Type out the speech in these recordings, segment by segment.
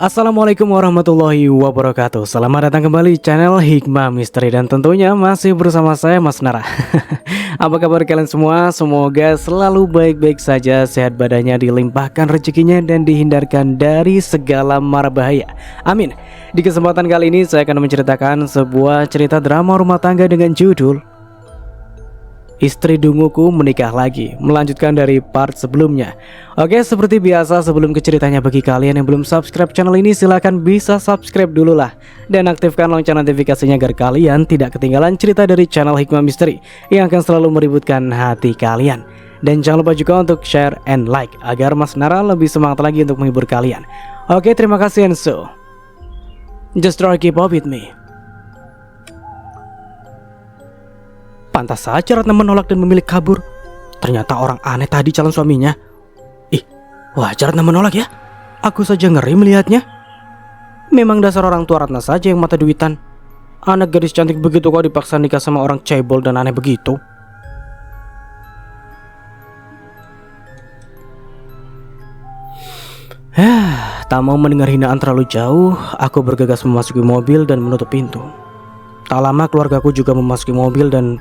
Assalamualaikum warahmatullahi wabarakatuh. Selamat datang kembali di channel Hikmah Misteri. Dan tentunya masih bersama saya Mas Nara. Apa kabar kalian semua? Semoga selalu baik-baik saja, sehat badannya, dilimpahkan rezekinya, dan dihindarkan dari segala mara bahaya. Amin. Di kesempatan kali ini saya akan menceritakan sebuah cerita drama rumah tangga dengan judul Istri Dunguku Menikah Lagi, melanjutkan dari part sebelumnya. Oke, seperti biasa sebelum ke ceritanya, bagi kalian yang belum subscribe channel ini, silahkan bisa subscribe dulu lah, dan aktifkan lonceng notifikasinya agar kalian tidak ketinggalan cerita dari channel Hikmah Misteri yang akan selalu meributkan hati kalian. Dan jangan lupa juga untuk share and like agar Mas Nara lebih semangat lagi untuk menghibur kalian. Oke, terima kasih, and so just try keep up with me. Pantas saja Ratna menolak dan memilih kabur. Ternyata orang aneh tadi calon suaminya. Ih, wajar Ratna menolak ya. Aku saja ngeri melihatnya. Memang dasar orang tua Ratna saja yang mata duitan. Anak gadis cantik begitu kok dipaksa nikah sama orang cebol dan aneh begitu. Tak mau mendengar hinaan terlalu jauh, aku bergegas memasuki mobil dan menutup pintu. Tak lama keluargaku juga memasuki mobil dan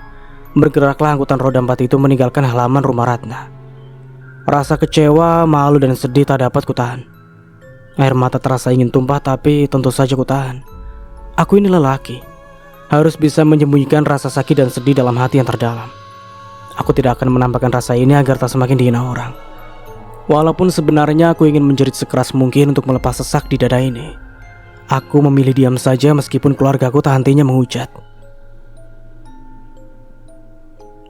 bergeraklah angkutan roda 4 itu meninggalkan halaman rumah Ratna. Rasa kecewa, malu, dan sedih tak dapat kutahan. Air mata terasa ingin tumpah, tapi tentu saja kutahan. Aku ini lelaki, harus bisa menyembunyikan rasa sakit dan sedih dalam hati yang terdalam. Aku tidak akan menampakkan rasa ini agar tak semakin dihina orang. Walaupun sebenarnya aku ingin menjerit sekeras mungkin untuk melepas sesak di dada ini, aku memilih diam saja meskipun keluargaku tak hentinya menghujat.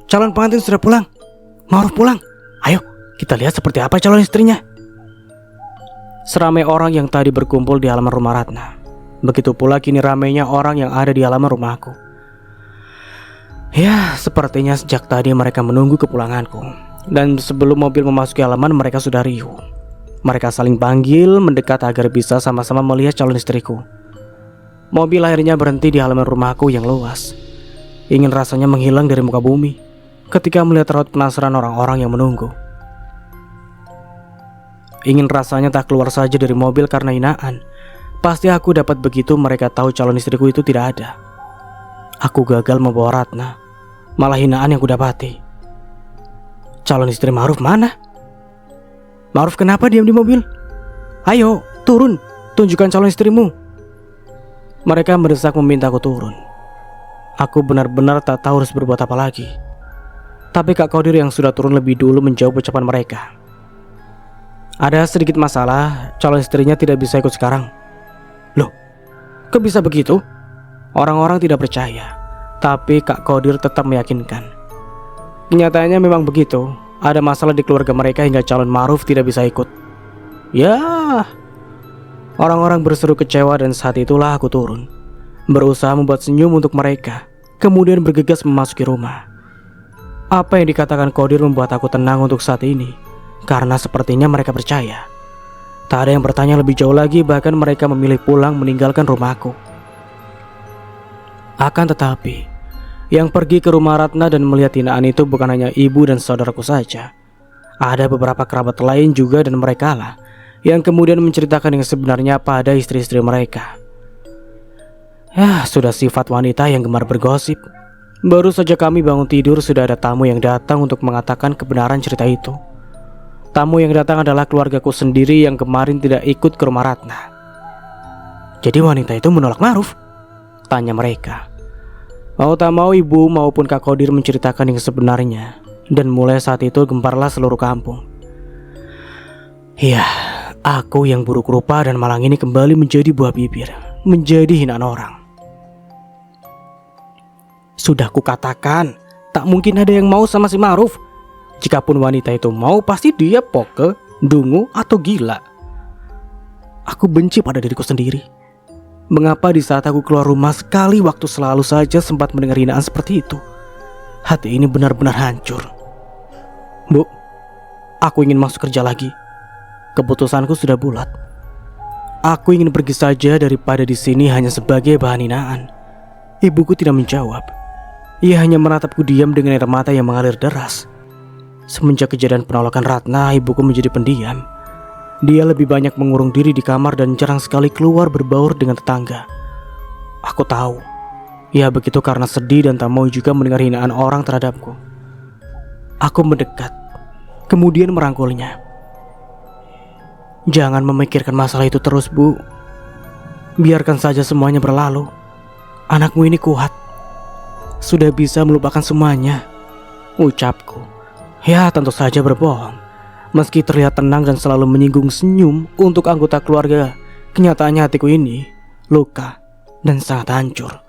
Calon pengantin sudah pulang. Ma'ruf pulang. Ayo, kita lihat seperti apa calon istrinya. Seramai orang yang tadi berkumpul di halaman rumah Ratna, begitu pula kini ramainya orang yang ada di halaman rumahku. Ya, sepertinya sejak tadi mereka menunggu kepulanganku. Dan sebelum mobil memasuki halaman, mereka sudah riuh. Mereka saling panggil, mendekat agar bisa sama-sama melihat calon istriku. Mobil akhirnya berhenti di halaman rumahku yang luas. Ingin rasanya menghilang dari muka bumi ketika melihat raut penasaran orang-orang yang menunggu. Ingin rasanya tak keluar saja dari mobil karena hinaan. Pasti aku dapat begitu mereka tahu calon istriku itu tidak ada. Aku gagal membawa Ratna, malah hinaan yang kudapati. Calon istri Ma'ruf mana? Ma'ruf kenapa diam di mobil? Ayo, turun, tunjukkan calon istrimu. Mereka mendesak memintaku turun. Aku benar-benar tak tahu harus berbuat apa lagi. Tapi Kak Qadir yang sudah turun lebih dulu menjawab ucapan mereka. Ada sedikit masalah, calon istrinya tidak bisa ikut sekarang. Loh, kok bisa begitu? Orang-orang tidak percaya, tapi Kak Qadir tetap meyakinkan. Kenyataannya memang begitu. Ada masalah di keluarga mereka hingga calon Ma'ruf tidak bisa ikut. Ya, orang-orang berseru kecewa dan saat itulah aku turun, berusaha membuat senyum untuk mereka, kemudian bergegas memasuki rumah. Apa yang dikatakan Qadir membuat aku tenang untuk saat ini, karena sepertinya mereka percaya. Tak ada yang bertanya lebih jauh lagi, bahkan mereka memilih pulang meninggalkan rumahku. Akan tetapi, yang pergi ke rumah Ratna dan melihat hinaan itu bukan hanya ibu dan saudaraku saja. Ada beberapa kerabat lain juga, dan mereka lah yang kemudian menceritakan yang sebenarnya pada istri-istri mereka. Ya, sudah sifat wanita yang gemar bergosip. Baru saja kami bangun tidur sudah ada tamu yang datang untuk mengatakan kebenaran cerita itu. Tamu yang datang adalah keluargaku sendiri yang kemarin tidak ikut ke rumah Ratna. Jadi wanita itu menolak Ma'ruf? Tanya mereka. Mau tak mau ibu maupun Kak Qadir menceritakan yang sebenarnya. Dan mulai saat itu gemparlah seluruh kampung. Ya, aku yang buruk rupa dan malang ini kembali menjadi buah bibir, menjadi hinaan orang. Sudah kukatakan, tak mungkin ada yang mau sama si Ma'ruf. Jikapun wanita itu mau, pasti dia poke, dungu, atau gila. Aku benci pada diriku sendiri. Mengapa di saat aku keluar rumah sekali waktu selalu saja sempat mendengar hinaan seperti itu? Hati ini benar-benar hancur. Bu, aku ingin masuk kerja lagi. Keputusanku sudah bulat. Aku ingin pergi saja daripada di sini hanya sebagai bahan hinaan. Ibuku tidak menjawab. Ia hanya menatapku diam dengan air mata yang mengalir deras. Semenjak kejadian penolakan Ratna, ibuku menjadi pendiam. Dia lebih banyak mengurung diri di kamar dan jarang sekali keluar berbaur dengan tetangga. Aku tahu, ia begitu karena sedih dan tak mau juga mendengar hinaan orang terhadapku. Aku mendekat, kemudian merangkulnya. Jangan memikirkan masalah itu terus, Bu. Biarkan saja semuanya berlalu. Anakmu ini kuat, sudah bisa melupakan semuanya, ucapku. Ya, tentu saja berbohong. Meski terlihat tenang dan selalu menyinggung senyum untuk anggota keluarga, kenyataannya hatiku ini luka dan sangat hancur.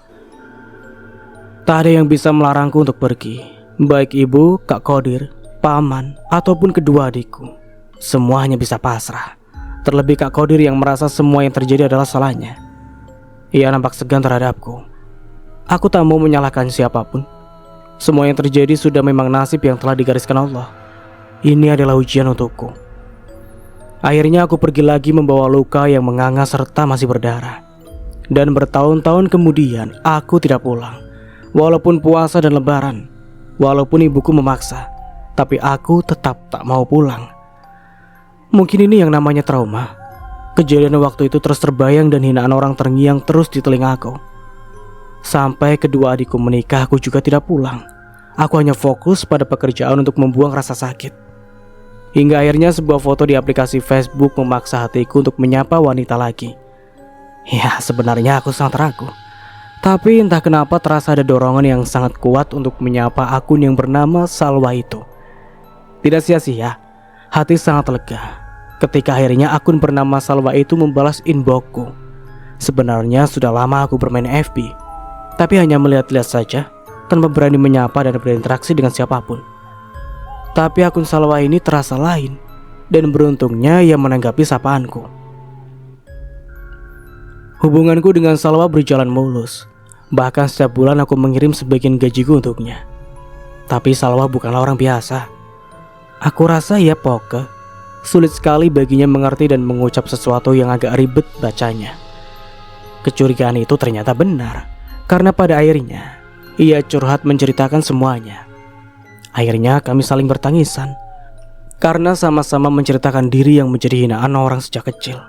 Tak ada yang bisa melarangku untuk pergi, baik ibu, Kak Kodir, paman, ataupun kedua adikku. Semua hanya bisa pasrah. Terlebih Kak Kodir yang merasa semua yang terjadi adalah salahnya. Ia nampak segan terhadapku. Aku tak mau menyalahkan siapapun. Semua yang terjadi sudah memang nasib yang telah digariskan Allah. Ini adalah ujian untukku. Akhirnya aku pergi lagi membawa luka yang menganga serta masih berdarah. Dan bertahun-tahun kemudian aku tidak pulang. Walaupun puasa dan lebaran, walaupun ibuku memaksa, tapi aku tetap tak mau pulang. Mungkin ini yang namanya trauma. Kejadian waktu itu terus terbayang dan hinaan orang terngiang terus di telingaku. Sampai kedua adikku menikah, aku juga tidak pulang. Aku hanya fokus pada pekerjaan untuk membuang rasa sakit. Hingga akhirnya sebuah foto di aplikasi Facebook memaksa hatiku untuk menyapa wanita lagi. Ya, sebenarnya aku sangat ragu. Tapi entah kenapa terasa ada dorongan yang sangat kuat untuk menyapa akun yang bernama Salwa itu. Tidak sia-sia, hati sangat lega ketika akhirnya akun bernama Salwa itu membalas inboxku. Sebenarnya sudah lama aku bermain FB, tapi hanya melihat-lihat saja, tanpa berani menyapa dan berinteraksi dengan siapapun. Tapi akun Salwa ini terasa lain, dan beruntungnya ia menanggapi sapaanku. Hubunganku dengan Salwa berjalan mulus. Bahkan setiap bulan aku mengirim sebagian gajiku untuknya. Tapi Salwa bukanlah orang biasa. Aku rasa ia poke. Sulit sekali baginya mengerti dan mengucap sesuatu yang agak ribet bacanya. Kecurigaan itu ternyata benar, karena pada akhirnya ia curhat menceritakan semuanya. Akhirnya kami saling bertangisan karena sama-sama menceritakan diri yang menjadi hinaan orang sejak kecil.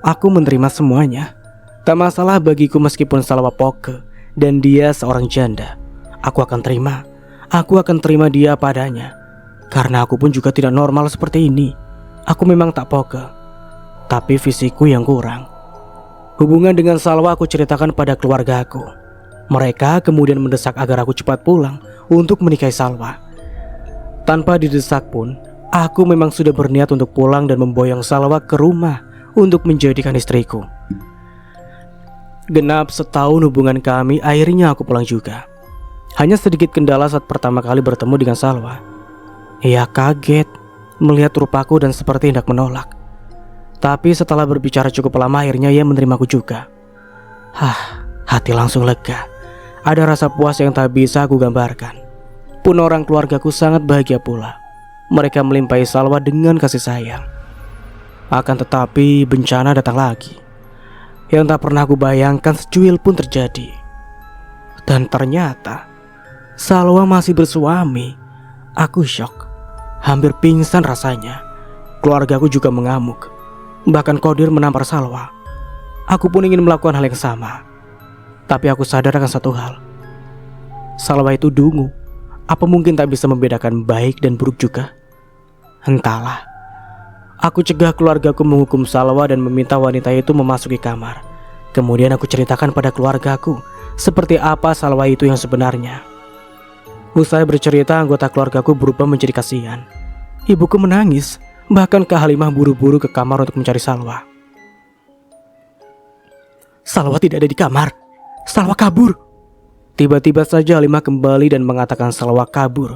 Aku menerima semuanya. Tak masalah bagiku meskipun Salwa poke dan dia seorang janda. Aku akan terima. Aku akan terima dia padanya. Karena aku pun juga tidak normal seperti ini. Aku memang tak poke, tapi fisikku yang kurang. Hubungan dengan Salwa aku ceritakan pada keluargaku. Mereka kemudian mendesak agar aku cepat pulang untuk menikahi Salwa. Tanpa didesak pun, aku memang sudah berniat untuk pulang dan memboyong Salwa ke rumah untuk menjadikan istriku. Genap setahun hubungan kami, akhirnya aku pulang juga. Hanya sedikit kendala saat pertama kali bertemu dengan Salwa. Ia kaget melihat rupaku dan seperti hendak menolak. Tapi setelah berbicara cukup lama, akhirnya ia menerimaku juga. Hati langsung lega. Ada rasa puas yang tak bisa aku gambarkan. Pun orang keluargaku sangat bahagia pula. Mereka melimpahi Salwa dengan kasih sayang. Akan tetapi bencana datang lagi, yang tak pernah aku bayangkan secuil pun terjadi. Dan ternyata Salwa masih bersuami. Aku syok, hampir pingsan rasanya. Keluargaku juga mengamuk. Bahkan Kodir menampar Salwa. Aku pun ingin melakukan hal yang sama. Tapi aku sadar akan satu hal. Salwa itu dungu. Apa mungkin tak bisa membedakan baik dan buruk juga? Entahlah. Aku cegah keluargaku menghukum Salwa dan meminta wanita itu memasuki kamar. Kemudian aku ceritakan pada keluargaku seperti apa Salwa itu yang sebenarnya. Usai bercerita, anggota keluargaku berubah menjadi kasihan. Ibuku menangis. Bahkan Kak Halimah buru-buru ke kamar untuk mencari Salwa. Salwa tidak ada di kamar. Salwa kabur. Tiba-tiba saja Halimah kembali dan mengatakan Salwa kabur.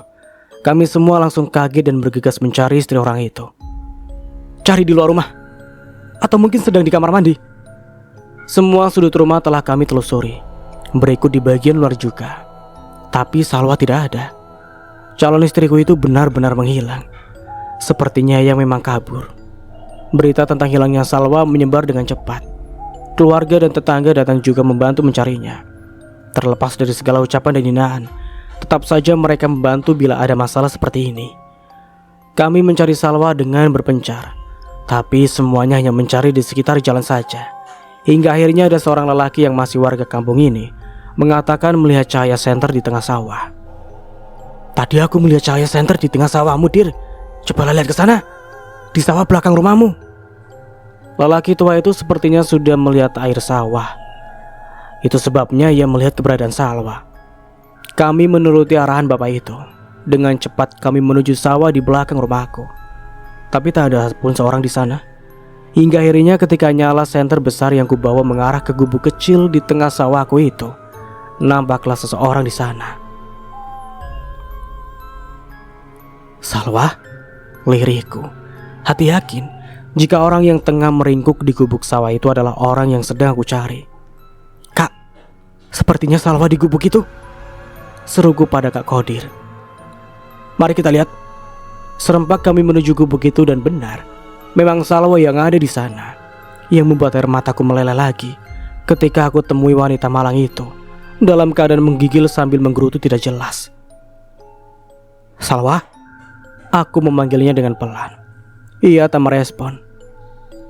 Kami semua langsung kaget dan bergegas mencari istri orang itu. Cari di luar rumah, atau mungkin sedang di kamar mandi. Semua sudut rumah telah kami telusuri, berikut di bagian luar juga. Tapi Salwa tidak ada. Calon istriku itu benar-benar menghilang. Sepertinya ia memang kabur. Berita tentang hilangnya Salwa menyebar dengan cepat. Keluarga dan tetangga datang juga membantu mencarinya. Terlepas dari segala ucapan dan hinaan, tetap saja mereka membantu bila ada masalah seperti ini. Kami mencari Salwa dengan berpencar. Tapi semuanya hanya mencari di sekitar jalan saja. Hingga akhirnya ada seorang lelaki yang masih warga kampung ini mengatakan melihat cahaya senter di tengah sawah. "Tadi aku melihat cahaya senter di tengah sawah, Mudir. Coba lihat ke sana, di sawah belakang rumahmu." Lelaki tua itu sepertinya sudah melihat air sawah. Itu sebabnya ia melihat keberadaan Salwa. Kami menuruti arahan bapak itu. Dengan cepat kami menuju sawah di belakang rumahku. Tapi tak ada pun seorang di sana. Hingga akhirnya ketika nyala senter besar yang kubawa mengarah ke gubuk kecil di tengah sawahku itu, nampaklah seseorang di sana. "Salwa," lirihku. Hati yakin jika orang yang tengah meringkuk di gubuk sawah itu adalah orang yang sedang aku cari. "Kak, sepertinya Salwa di gubuk itu," seruku pada Kak Kodir. "Mari kita lihat." Serempak kami menuju gubuk itu dan benar, memang Salwa yang ada di sana. Yang membuat air mataku meleleh lagi ketika aku temui wanita malang itu dalam keadaan menggigil sambil menggerutu tidak jelas. "Salwa?" Aku memanggilnya dengan pelan. Ia tak merespon.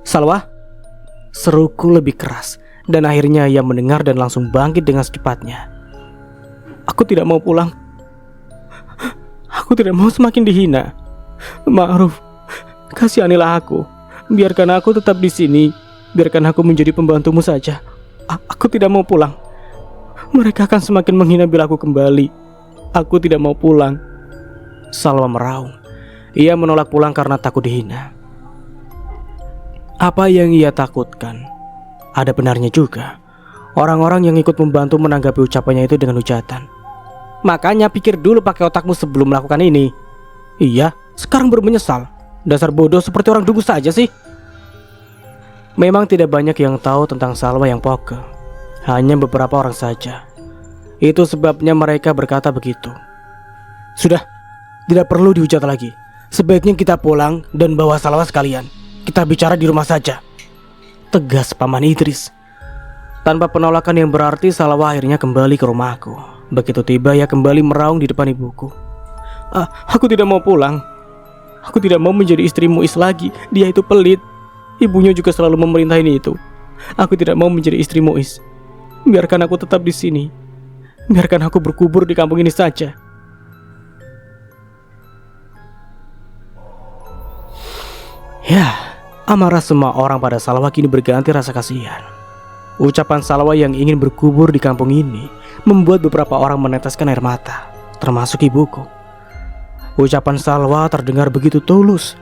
"Salwa?" Seruku lebih keras dan akhirnya ia mendengar dan langsung bangkit dengan secepatnya. "Aku tidak mau pulang. Aku tidak mau semakin dihina. Ma'ruf, kasihanilah aku. Biarkan aku tetap di sini. Biarkan aku menjadi pembantumu saja. Aku tidak mau pulang. Mereka akan semakin menghina bila aku kembali. Aku tidak mau pulang." Salwa meraung. Ia menolak pulang karena takut dihina. Apa yang ia takutkan ada benarnya juga. Orang-orang yang ikut membantu menanggapi ucapannya itu dengan hujatan. "Makanya pikir dulu pakai otakmu sebelum melakukan ini." "Iya, sekarang baru menyesal. Dasar bodoh seperti orang dungu saja sih." Memang tidak banyak yang tahu tentang Salwa yang poke. Hanya beberapa orang saja. Itu sebabnya mereka berkata begitu. "Sudah, tidak perlu dihujat lagi. Sebaiknya kita pulang dan bawa Salwa sekalian. Kita bicara di rumah saja," tegas Paman Idris. Tanpa penolakan yang berarti, Salwa akhirnya kembali ke rumahku. Begitu tiba, ia kembali meraung di depan ibuku. Aku tidak mau pulang. Aku tidak mau menjadi istri Muiz lagi. Dia itu pelit. Ibunya juga selalu memerintahin itu. Aku tidak mau menjadi istri Muiz. Biarkan aku tetap di sini. Biarkan aku berkubur di kampung ini saja." Ya, amarah semua orang pada Salwa kini berganti rasa kasihan. Ucapan Salwa yang ingin berkubur di kampung ini membuat beberapa orang meneteskan air mata, termasuk ibuku. Ucapan Salwa terdengar begitu tulus.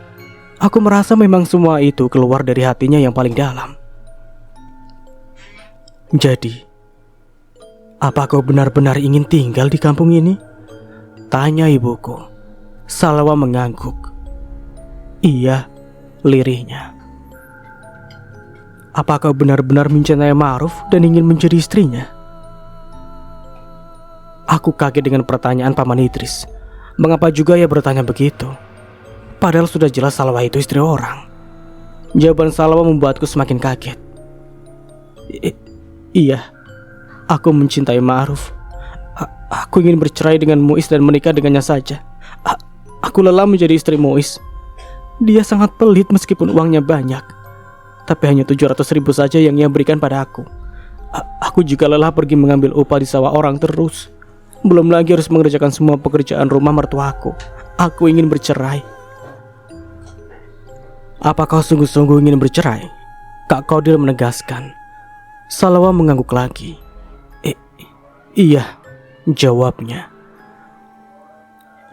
Aku merasa memang semua itu keluar dari hatinya yang paling dalam. "Jadi, apa kau benar-benar ingin tinggal di kampung ini?" tanya ibuku. Salwa mengangguk. "Iya," lirihnya. "Apa kau benar-benar mencintai Ma'ruf dan ingin menjadi istrinya?" Aku kaget dengan pertanyaan Paman Idris. Mengapa juga ia bertanya begitu? Padahal sudah jelas Salwa itu istri orang. Jawaban Salwa membuatku semakin kaget. Iya, aku mencintai Ma'ruf. Aku ingin bercerai dengan Muiz dan menikah dengannya saja. Aku lelah menjadi istri Muiz. Dia sangat pelit meskipun uangnya banyak. Tapi hanya 700.000 saja yang ia berikan pada aku. Aku juga lelah pergi mengambil upah di sawah orang terus. Belum lagi harus mengerjakan semua pekerjaan rumah mertuaku. Aku ingin bercerai." "Apa kau sungguh-sungguh ingin bercerai?" Kak Kodir menegaskan. Salwa mengangguk lagi. Iya," jawabnya.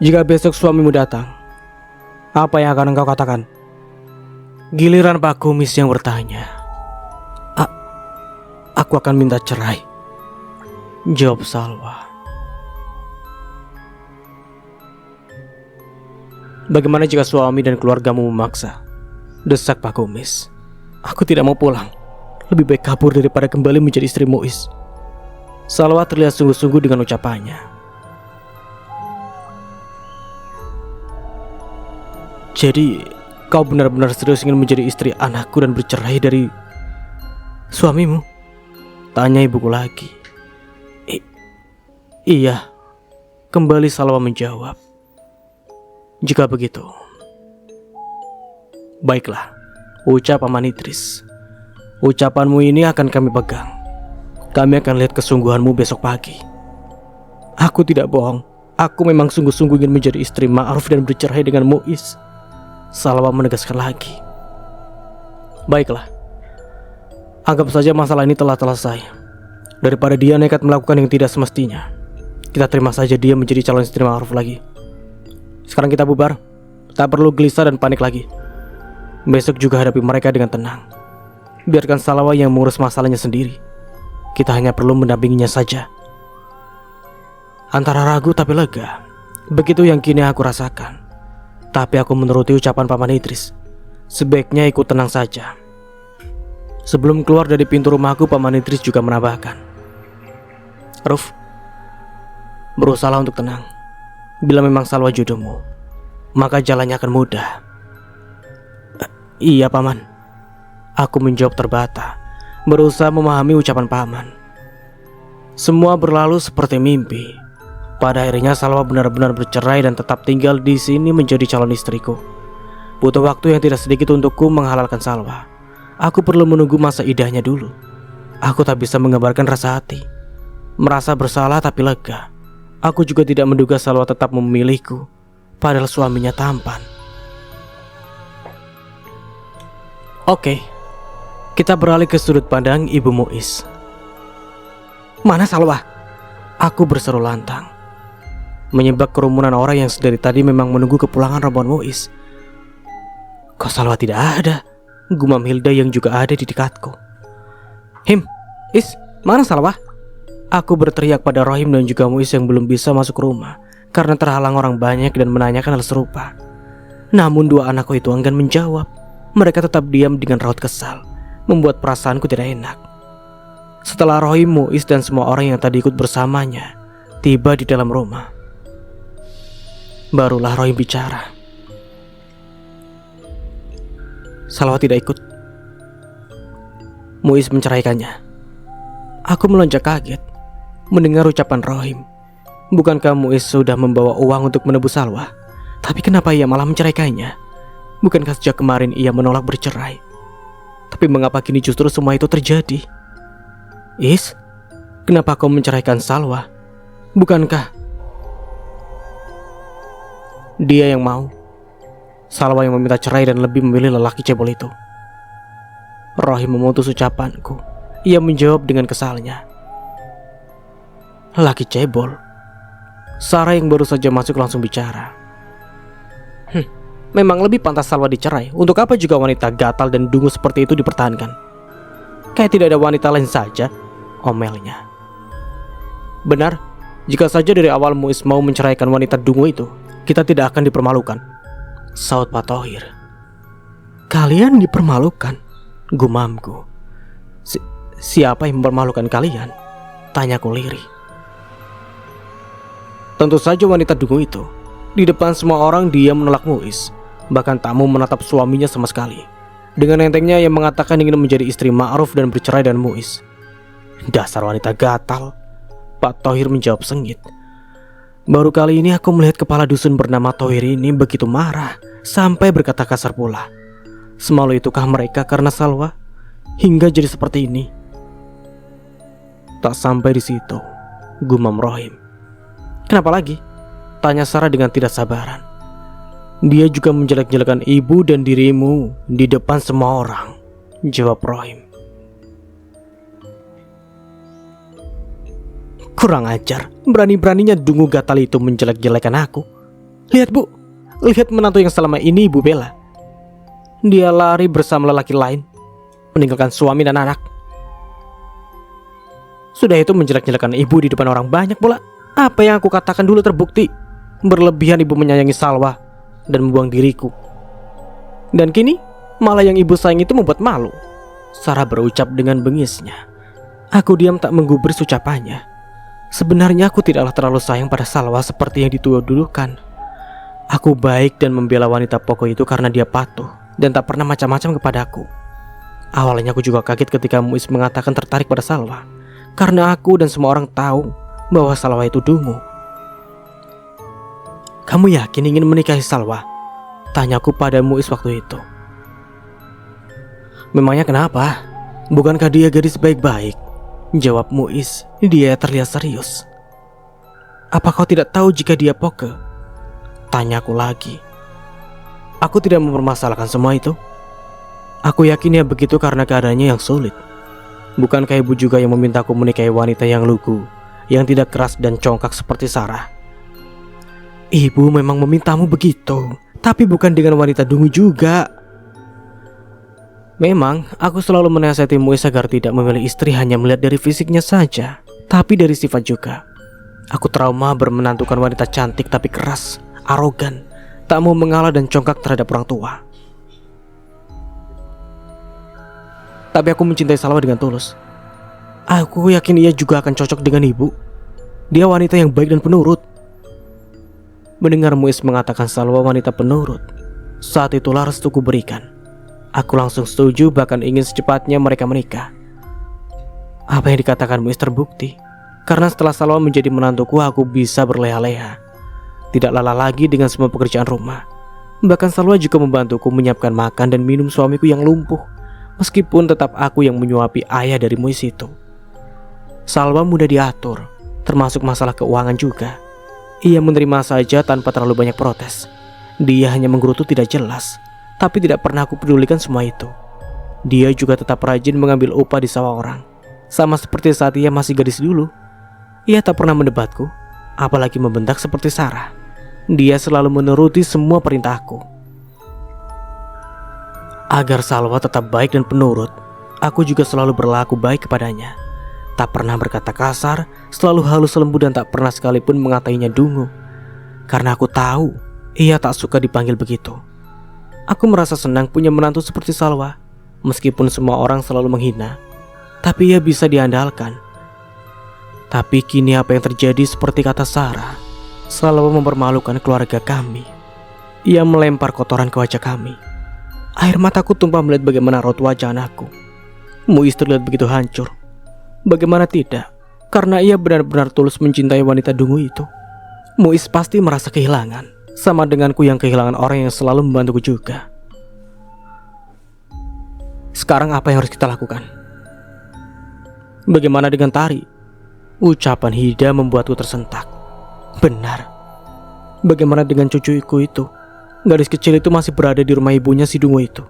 "Jika besok suamimu datang, apa yang akan engkau katakan?" Giliran Pak Kumis yang bertanya. Aku akan minta cerai," jawab Salwa. "Bagaimana jika suami dan keluargamu memaksa?" desak Pak Kumis. "Aku tidak mau pulang. Lebih baik kabur daripada kembali menjadi istri Muiz." Salwa terlihat sungguh-sungguh dengan ucapannya. "Jadi, kau benar-benar serius ingin menjadi istri anakku dan bercerai dari suamimu?" tanya ibuku lagi. Iya," kembali Salwa menjawab. "Jika begitu, baiklah, ucap Paman Idris. Ucapanmu ini akan kami pegang. Kami akan lihat kesungguhanmu besok pagi. Aku tidak bohong. Aku memang sungguh-sungguh ingin menjadi istri Ma'ruf dan bercerai dengan Muiz. Salwa menegaskan lagi. Baiklah. Anggap saja masalah ini telah selesai. Daripada dia nekat melakukan yang tidak semestinya, kita terima saja dia menjadi calon istri Ma'ruf lagi. Sekarang kita bubar. Tak perlu gelisah dan panik lagi. Besok juga hadapi mereka dengan tenang. Biarkan Salwa yang mengurus masalahnya sendiri. Kita hanya perlu mendampinginya saja. Antara ragu tapi lega. Begitu yang kini aku rasakan. Tapi aku menuruti ucapan Paman Idris. Sebaiknya ikut tenang saja. Sebelum keluar dari pintu rumahku, Paman Idris juga menambahkan, Ruf, berusahalah untuk tenang. Bila memang Salwa jodohmu, maka jalannya akan mudah. Iya Paman. Aku menjawab terbata, berusaha memahami ucapan Paman. Semua berlalu seperti mimpi. Pada akhirnya Salwa benar-benar bercerai dan tetap tinggal di sini menjadi calon istriku. Butuh waktu yang tidak sedikit untukku menghalalkan Salwa. Aku perlu menunggu masa idahnya dulu. Aku tak bisa menggambarkan rasa hati. Merasa bersalah tapi lega. Aku juga tidak menduga Salwa tetap memilihku, padahal suaminya tampan. Oke, kita beralih ke sudut pandang Ibu Muiz. Mana Salwa? Aku berseru lantang. Menyebab kerumunan orang yang sedari tadi memang menunggu kepulangan rombongan Muiz. Kok Salwa tidak ada? Gumam Hilda yang juga ada di dekatku. Him, Is, mana Salwa? Aku berteriak pada Rohim dan juga Muiz yang belum bisa masuk rumah karena terhalang orang banyak dan menanyakan hal serupa. Namun dua anakku itu enggan menjawab. Mereka tetap diam dengan raut kesal, membuat perasaanku tidak enak. Setelah Rohim, Muiz dan semua orang yang tadi ikut bersamanya tiba di dalam rumah, barulah Rohim bicara. Salwa tidak ikut. Muiz menceraikannya. Aku melonjak kaget mendengar ucapan Rohim. Bukankah Muiz sudah membawa uang untuk menebus Salwa? Tapi kenapa ia malah menceraikannya? Bukankah sejak kemarin ia menolak bercerai? Tapi mengapa kini justru semua itu terjadi? Is, kenapa kau menceraikan Salwa? Bukankah dia yang mau? Salwa yang meminta cerai dan lebih memilih lelaki cebol itu. Rohim memutus ucapanku. Ia menjawab dengan kesalnya. Lelaki cebol? Sarah yang baru saja masuk langsung bicara. Memang lebih pantas Salwa dicerai. Untuk apa juga wanita gatal dan dungu seperti itu dipertahankan? Kayak tidak ada wanita lain saja, omelnya. Benar, jika saja dari awal Muiz mau menceraikan wanita dungu itu, kita tidak akan dipermalukan, saut Pak Thohir. Kalian dipermalukan? Gumamku. Siapa yang mempermalukan kalian? Tanyaku lirih. Tentu saja wanita dungu itu. Di depan semua orang dia menolak Muiz. Bahkan tak mau menatap suaminya sama sekali. Dengan entengnya ia mengatakan ingin menjadi istri Ma'ruf dan bercerai dengan Muiz. Dasar wanita gatal, Pak Thohir menjawab sengit. Baru kali ini aku melihat kepala dusun bernama Thohir ini begitu marah sampai berkata kasar pula. Semalu itukah mereka karena Salwa hingga jadi seperti ini? Tak sampai di situ, gumam Rohim. Kenapa lagi? Tanya Sarah dengan tidak sabaran. Dia juga menjelek-jelekan ibu dan dirimu di depan semua orang, jawab Rohim. Kurang ajar, berani-beraninya dungu gatal itu menjelek-jelekan aku. Lihat bu, lihat menantu yang selama ini ibu bela. Dia lari bersama lelaki lain, meninggalkan suami dan anak. Sudah itu menjelek-jelekan ibu di depan orang banyak pula. Apa yang aku katakan dulu terbukti. Berlebihan ibu menyayangi Salwa dan membuang diriku. Dan kini malah yang ibu sayang itu membuat malu, Sarah berucap dengan bengisnya. Aku diam tak menggubris ucapannya. Sebenarnya aku tidaklah terlalu sayang pada Salwa seperti yang dituduhkan. Aku baik dan membela wanita pokok itu karena dia patuh dan tak pernah macam-macam kepadaku. Awalnya aku juga kaget ketika Muiz mengatakan tertarik pada Salwa, karena aku dan semua orang tahu bahwa Salwa itu dungu. Kamu yakin ingin menikahi Salwa? Tanyaku pada Muiz waktu itu. Memangnya kenapa? Bukankah dia gadis baik-baik? Jawab Muiz. Dia terlihat serius. Apa kau tidak tahu jika dia poke? Tanyaku lagi. Aku tidak mempermasalahkan semua itu. Aku yakin ya begitu karena keadaannya yang sulit. Bukankah ibu juga yang memintaku menikahi wanita yang lugu, yang tidak keras dan congkak seperti Sarah? Ibu memang memintamu begitu, tapi bukan dengan wanita dungu juga. Memang, aku selalu menasihati Muiz agar tidak memilih istri hanya melihat dari fisiknya saja, tapi dari sifat juga. Aku trauma bermenantukan wanita cantik tapi keras, arogan, tak mau mengalah dan congkak terhadap orang tua. Tapi aku mencintai Salwa dengan tulus. Aku yakin ia juga akan cocok dengan ibu. Dia wanita yang baik dan penurut. Mendengar Muiz mengatakan Salwa wanita penurut, saat itulah restuku berikan. Aku langsung setuju, bahkan ingin secepatnya mereka menikah. Apa yang dikatakan Muiz terbukti. Karena setelah Salwa menjadi menantuku, aku bisa berleha-leha. Tidak lelah lagi dengan semua pekerjaan rumah. Bahkan Salwa juga membantuku menyiapkan makan dan minum suamiku yang lumpuh. Meskipun tetap aku yang menyuapi ayah dari Muiz itu. Salwa mudah diatur, termasuk masalah keuangan juga. Ia menerima saja tanpa terlalu banyak protes. Dia hanya menggerutu tidak jelas, tapi tidak pernah aku pedulikan semua itu. Dia juga tetap rajin mengambil upah di sawah orang. Sama seperti saat ia masih gadis dulu. Ia tak pernah mendebatku, apalagi membentak seperti Sarah. Dia selalu menuruti semua perintahku. Agar Salwa tetap baik dan penurut, aku juga selalu berlaku baik kepadanya. Tak pernah berkata kasar, selalu halus lembut dan tak pernah sekalipun mengatainya dungu. Karena aku tahu, ia tak suka dipanggil begitu. Aku merasa senang punya menantu seperti Salwa. Meskipun semua orang selalu menghina, tapi ia bisa diandalkan. Tapi kini apa yang terjadi seperti kata Sarah, Salwa mempermalukan keluarga kami. Ia melempar kotoran ke wajah kami. Air mataku tumpah melihat bagaimana raut wajah anakku. Muiz terlihat begitu hancur. Bagaimana tidak, karena ia benar-benar tulus mencintai wanita dungu itu. Muiz pasti merasa kehilangan. Sama denganku yang kehilangan orang yang selalu membantuku juga. Sekarang apa yang harus kita lakukan? Bagaimana dengan Tari? Ucapan Hida membuatku tersentak. Benar. Bagaimana dengan cucuku itu? Gadis kecil itu masih berada di rumah ibunya si dungu itu.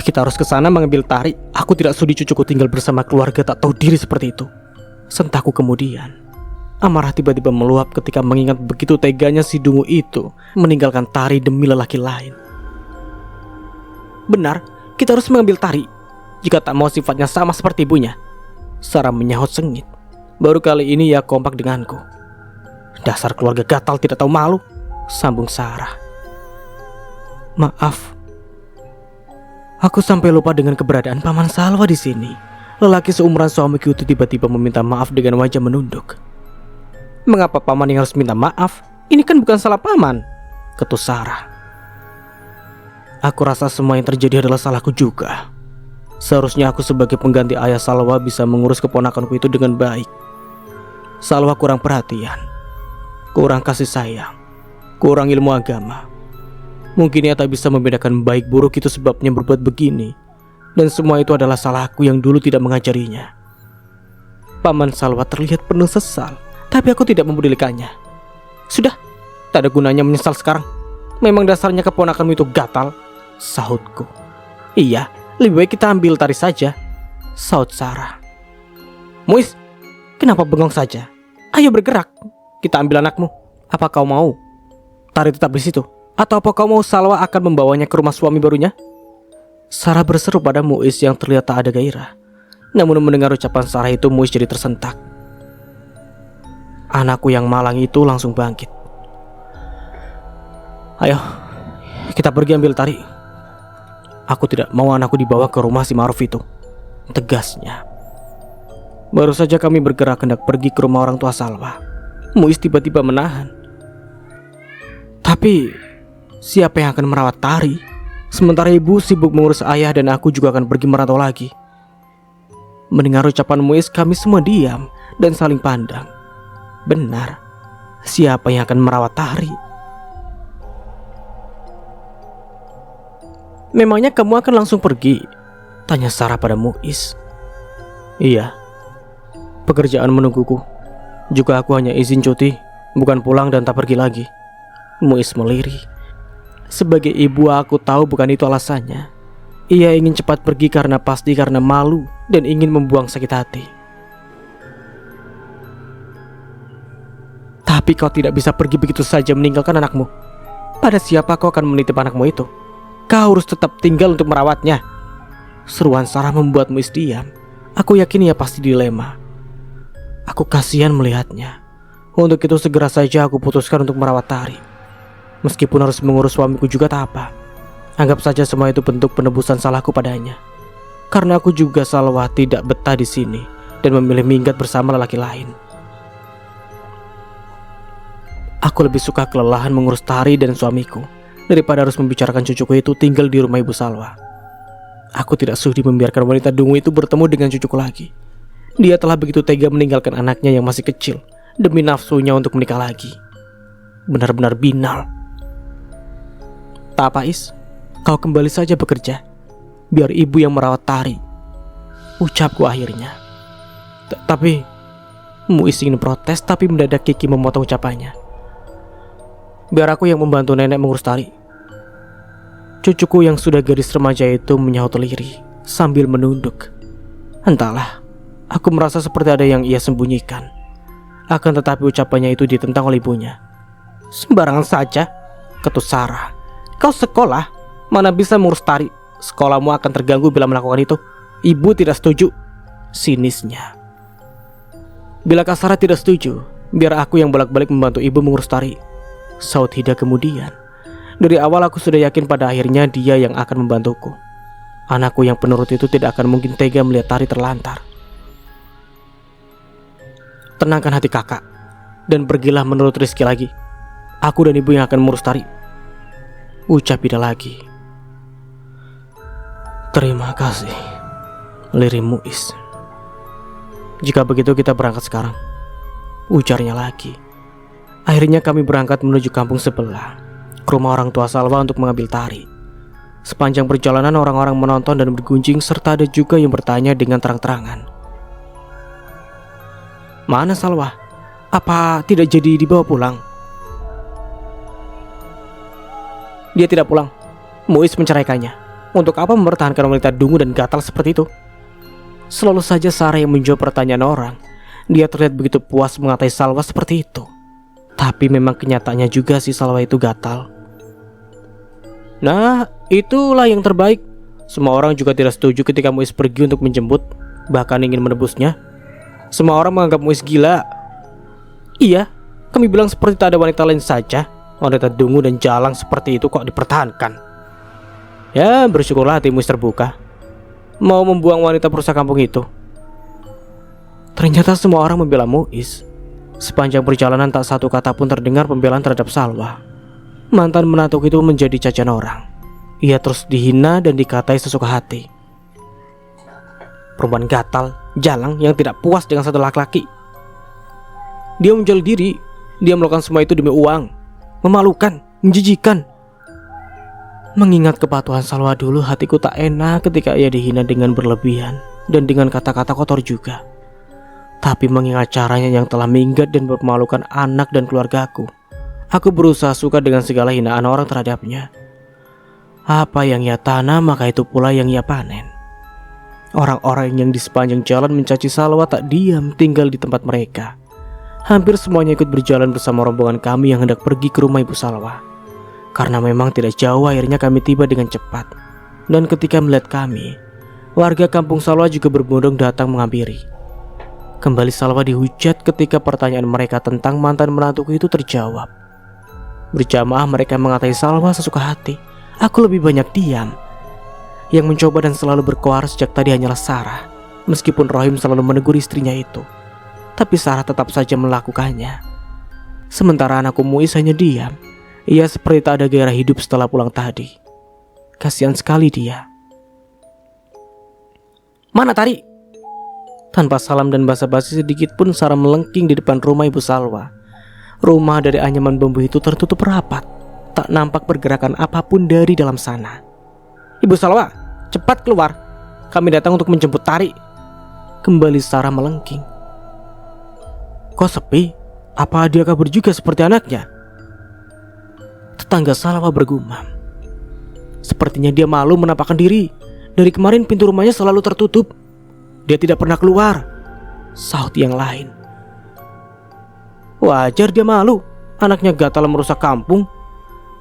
Kita harus ke sana mengambil Tari. Aku tidak sudi cucuku tinggal bersama keluarga tak tahu diri seperti itu. Sentakku kemudian. Amarah tiba-tiba meluap ketika mengingat begitu teganya si dungu itu meninggalkan Tari demi lelaki lain. Benar, kita harus mengambil Tari. Jika tak mau sifatnya sama seperti ibunya. Sarah menyahut sengit. Baru kali ini ia kompak denganku. Dasar keluarga gatal tidak tahu malu, sambung Sarah. Maaf. Aku sampai lupa dengan keberadaan Paman Salwa di sini. Lelaki seumuran suamiku itu tiba-tiba meminta maaf dengan wajah menunduk. Mengapa paman yang harus minta maaf? Ini kan bukan salah paman, ketus Sarah. Aku rasa semua yang terjadi adalah salahku juga. Seharusnya aku sebagai pengganti ayah Salwa bisa mengurus keponakanku itu dengan baik. Salwa kurang perhatian, kurang kasih sayang, kurang ilmu agama. Mungkin ia tak bisa membedakan baik buruk, itu sebabnya berbuat begini. Dan semua itu adalah salahku yang dulu tidak mengajarinya. Paman Salwa terlihat penuh sesal. Tapi aku tidak mempedulikannya. Sudah, tak ada gunanya menyesal sekarang. Memang dasarnya keponakanmu itu gatal, sahutku. Iya, lebih baik kita ambil Tari saja, sahut Sarah. Muiz, kenapa bengong saja? Ayo bergerak, kita ambil anakmu. Apa kau mau Tari tetap di situ? Atau apa kau mau Salwa akan membawanya ke rumah suami barunya? Sarah berseru pada Muiz yang terlihat tak ada gairah. Namun mendengar ucapan Sarah itu, Muiz jadi tersentak. Anakku yang malang itu langsung bangkit. Ayo, kita pergi ambil Tari. Aku tidak mau anakku dibawa ke rumah si Ma'ruf itu, tegasnya. Baru saja kami bergerak hendak pergi ke rumah orang tua Salwa, Muiz tiba-tiba menahan. Tapi siapa yang akan merawat Tari? Sementara ibu sibuk mengurus ayah dan aku juga akan pergi merantau lagi. Mendengar ucapan Muiz, kami semua diam dan saling pandang. Benar, siapa yang akan merawat Tari? Memangnya kamu akan langsung pergi? Tanya Sarah pada Muiz. Iya, pekerjaan menungguku. Juga aku hanya izin cuti, bukan pulang dan tak pergi lagi. Muiz melirih. Sebagai ibu aku tahu bukan itu alasannya. Ia ingin cepat pergi pasti karena malu dan ingin membuang sakit hati. Tapi kau tidak bisa pergi begitu saja meninggalkan anakmu. Pada siapa kau akan menitip anakmu itu? Kau harus tetap tinggal untuk merawatnya. Seruan Sarah membuat Muiz diam. Aku yakin ia pasti dilema. Aku kasihan melihatnya. Untuk itu segera saja aku putuskan untuk merawat Tari. Meskipun harus mengurus suamiku juga tak apa. Anggap saja semua itu bentuk penebusan salahku padanya. Karena aku juga Salwa tidak betah di sini dan memilih minggat bersama lelaki lain. Aku lebih suka kelelahan mengurus Tari dan suamiku daripada harus membicarakan cucuku itu tinggal di rumah Ibu Salwa. Aku tidak sudi membiarkan wanita dungu itu bertemu dengan cucuku lagi. Dia telah begitu tega meninggalkan anaknya yang masih kecil demi nafsunya untuk menikah lagi. Benar-benar binal. Tak apa, Is, kau kembali saja bekerja. Biar ibu yang merawat Tari, ucapku akhirnya. Tapi Muiz ingin protes, tapi mendadak Kiki memotong ucapannya. Biar aku yang membantu nenek mengurus Tari. Cucuku yang sudah gadis remaja itu menyahut lirih sambil menunduk. Entahlah, aku merasa seperti ada yang ia sembunyikan. Akan tetapi ucapannya itu ditentang oleh ibunya. Sembarangan saja, ketus Sarah. Kau sekolah, mana bisa mengurus Tari? Sekolahmu akan terganggu bila melakukan itu. Ibu tidak setuju, sinisnya. Bila Sarah tidak setuju, biar aku yang bolak-balik membantu ibu mengurus Tari, saut Hida kemudian. Dari awal aku sudah yakin pada akhirnya dia yang akan membantuku. Anakku yang penurut itu tidak akan mungkin tega melihat Tari terlantar. Tenangkan hati kakak dan pergilah menurut Rizky lagi. Aku dan ibu yang akan mengurus Tari, ucap Hida lagi. Terima kasih, lirih Muiz. Jika begitu kita berangkat sekarang, ujarnya lagi. Akhirnya kami berangkat menuju kampung sebelah, ke rumah orang tua Salwa untuk mengambil Tari. Sepanjang perjalanan orang-orang menonton dan bergunjing, serta ada juga yang bertanya dengan terang-terangan. Mana Salwa? Apa tidak jadi dibawa pulang? Dia tidak pulang. Muiz menceraikannya. Untuk apa mempertahankan wanita dungu dan gatal seperti itu? Selalu saja Sarah yang menjawab pertanyaan orang. Dia terlihat begitu puas mengatai Salwa seperti itu. Tapi memang kenyataannya juga si Salwa itu gatal. Nah, itulah yang terbaik. Semua orang juga tidak setuju ketika Muiz pergi untuk menjemput, bahkan ingin menebusnya. Semua orang menganggap Muiz gila. Iya, kami bilang seperti tak ada wanita lain saja. Wanita dungu dan jalang seperti itu kok dipertahankan. Ya, bersyukurlah hati Muiz terbuka, mau membuang wanita perusak kampung itu. Ternyata semua orang membela Muiz. Sepanjang perjalanan tak satu kata pun terdengar pembelaan terhadap Salwa. Mantan menantu itu menjadi cacian orang. Ia terus dihina dan dikatai sesuka hati. Perempuan gatal, jalang yang tidak puas dengan satu laki-laki. Dia menjual diri. Dia melakukan semua itu demi uang. Memalukan, menjijikan. Mengingat kepatuhan Salwa dulu, hatiku tak enak ketika ia dihina dengan berlebihan dan dengan kata-kata kotor juga. Tapi mengingat caranya yang telah minggat dan mempermalukan anak dan keluargaku, aku berusaha suka dengan segala hinaan orang terhadapnya. Apa yang ia tanam, maka itu pula yang ia panen. Orang-orang yang di sepanjang jalan mencaci Salwa tak diam tinggal di tempat mereka. Hampir semuanya ikut berjalan bersama rombongan kami yang hendak pergi ke rumah Ibu Salwa. Karena memang tidak jauh, akhirnya kami tiba dengan cepat. Dan ketika melihat kami, warga kampung Salwa juga berbondong datang menghampiri. Kembali Salwa dihujat ketika pertanyaan mereka tentang mantan menantuku itu terjawab. Berjamaah mereka mengatai Salwa sesuka hati. Aku lebih banyak diam. Yang mencoba dan selalu berkoar sejak tadi hanyalah Sarah. Meskipun Rohim selalu menegur istrinya itu, tapi Sarah tetap saja melakukannya. Sementara anakku Muiz hanya diam. Ia seperti tak ada gairah hidup setelah pulang tadi. Kasihan sekali dia. Mana Tari? Tanpa salam dan basa-basi sedikit pun Sarah melengking di depan rumah Ibu Salwa. Rumah dari anyaman bambu itu tertutup rapat. Tak nampak pergerakan apapun dari dalam sana. Ibu Salwa, cepat keluar. Kami datang untuk menjemput Tari. Kembali Sarah melengking. Kok sepi? Apa dia kabur juga seperti anaknya? Tetangga Salwa bergumam. Sepertinya dia malu menampakkan diri. Dari kemarin pintu rumahnya selalu tertutup. Dia tidak pernah keluar, sahut yang lain. Wajar dia malu, anaknya gatal merusak kampung.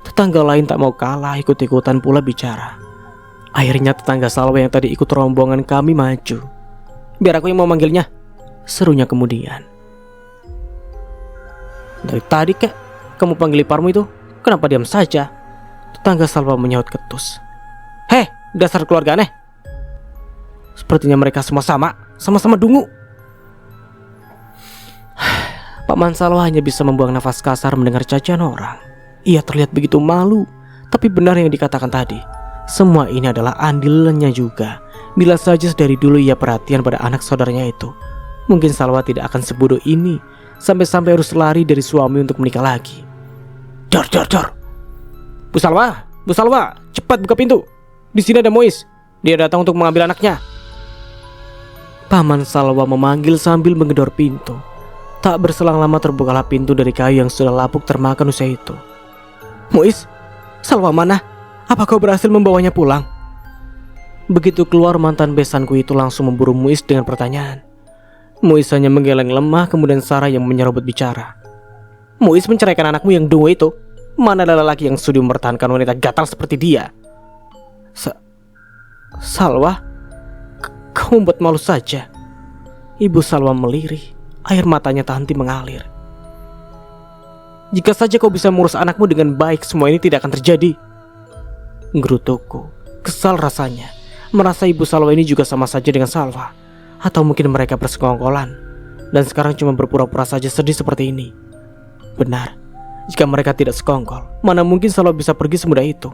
Tetangga lain tak mau kalah, ikut-ikutan pula bicara. Akhirnya tetangga Salwa yang tadi ikut rombongan kami maju. Biar aku yang mau manggilnya, serunya kemudian. Dari tadi kek, kamu panggil iparmu itu, kenapa diam saja? Tetangga Salwa menyaut ketus. Heh, dasar keluarga aneh. Sepertinya mereka semua sama-sama dungu. Paman Salwa hanya bisa membuang nafas kasar mendengar cacian orang. Ia terlihat begitu malu, tapi benar yang dikatakan tadi. Semua ini adalah andilannya juga. Bila saja dari dulu ia perhatian pada anak saudaranya itu, mungkin Salwa tidak akan sebodoh ini sampai-sampai harus lari dari suami untuk menikah lagi. Dor. Bu Salwa, cepat buka pintu. Di sini ada Mois. Dia datang untuk mengambil anaknya. Paman Salwa memanggil sambil menggedor pintu. Tak berselang lama terbukalah pintu dari kayu yang sudah lapuk termakan usia itu. Mois, Salwa mana? Apa kau berhasil membawanya pulang? Begitu keluar, mantan besanku itu langsung memburu Mois dengan pertanyaan. Mois hanya menggeleng lemah, kemudian Sarah yang menyerobot bicara. Mois menceraikan anakmu yang dungu itu. Mana ada lelaki yang sudi mempertahankan wanita gatal seperti dia? Salwa, kau membuat malu saja. Ibu Salwa melirih, air matanya tak henti mengalir. Jika saja kau bisa mengurus anakmu dengan baik, semua ini tidak akan terjadi. Gerutuku, kesal rasanya. Merasa Ibu Salwa ini juga sama saja dengan Salwa. Atau mungkin mereka bersekongkolan dan sekarang cuma berpura-pura saja sedih seperti ini. Benar, jika mereka tidak sekongkol, mana mungkin Salwa bisa pergi semudah itu.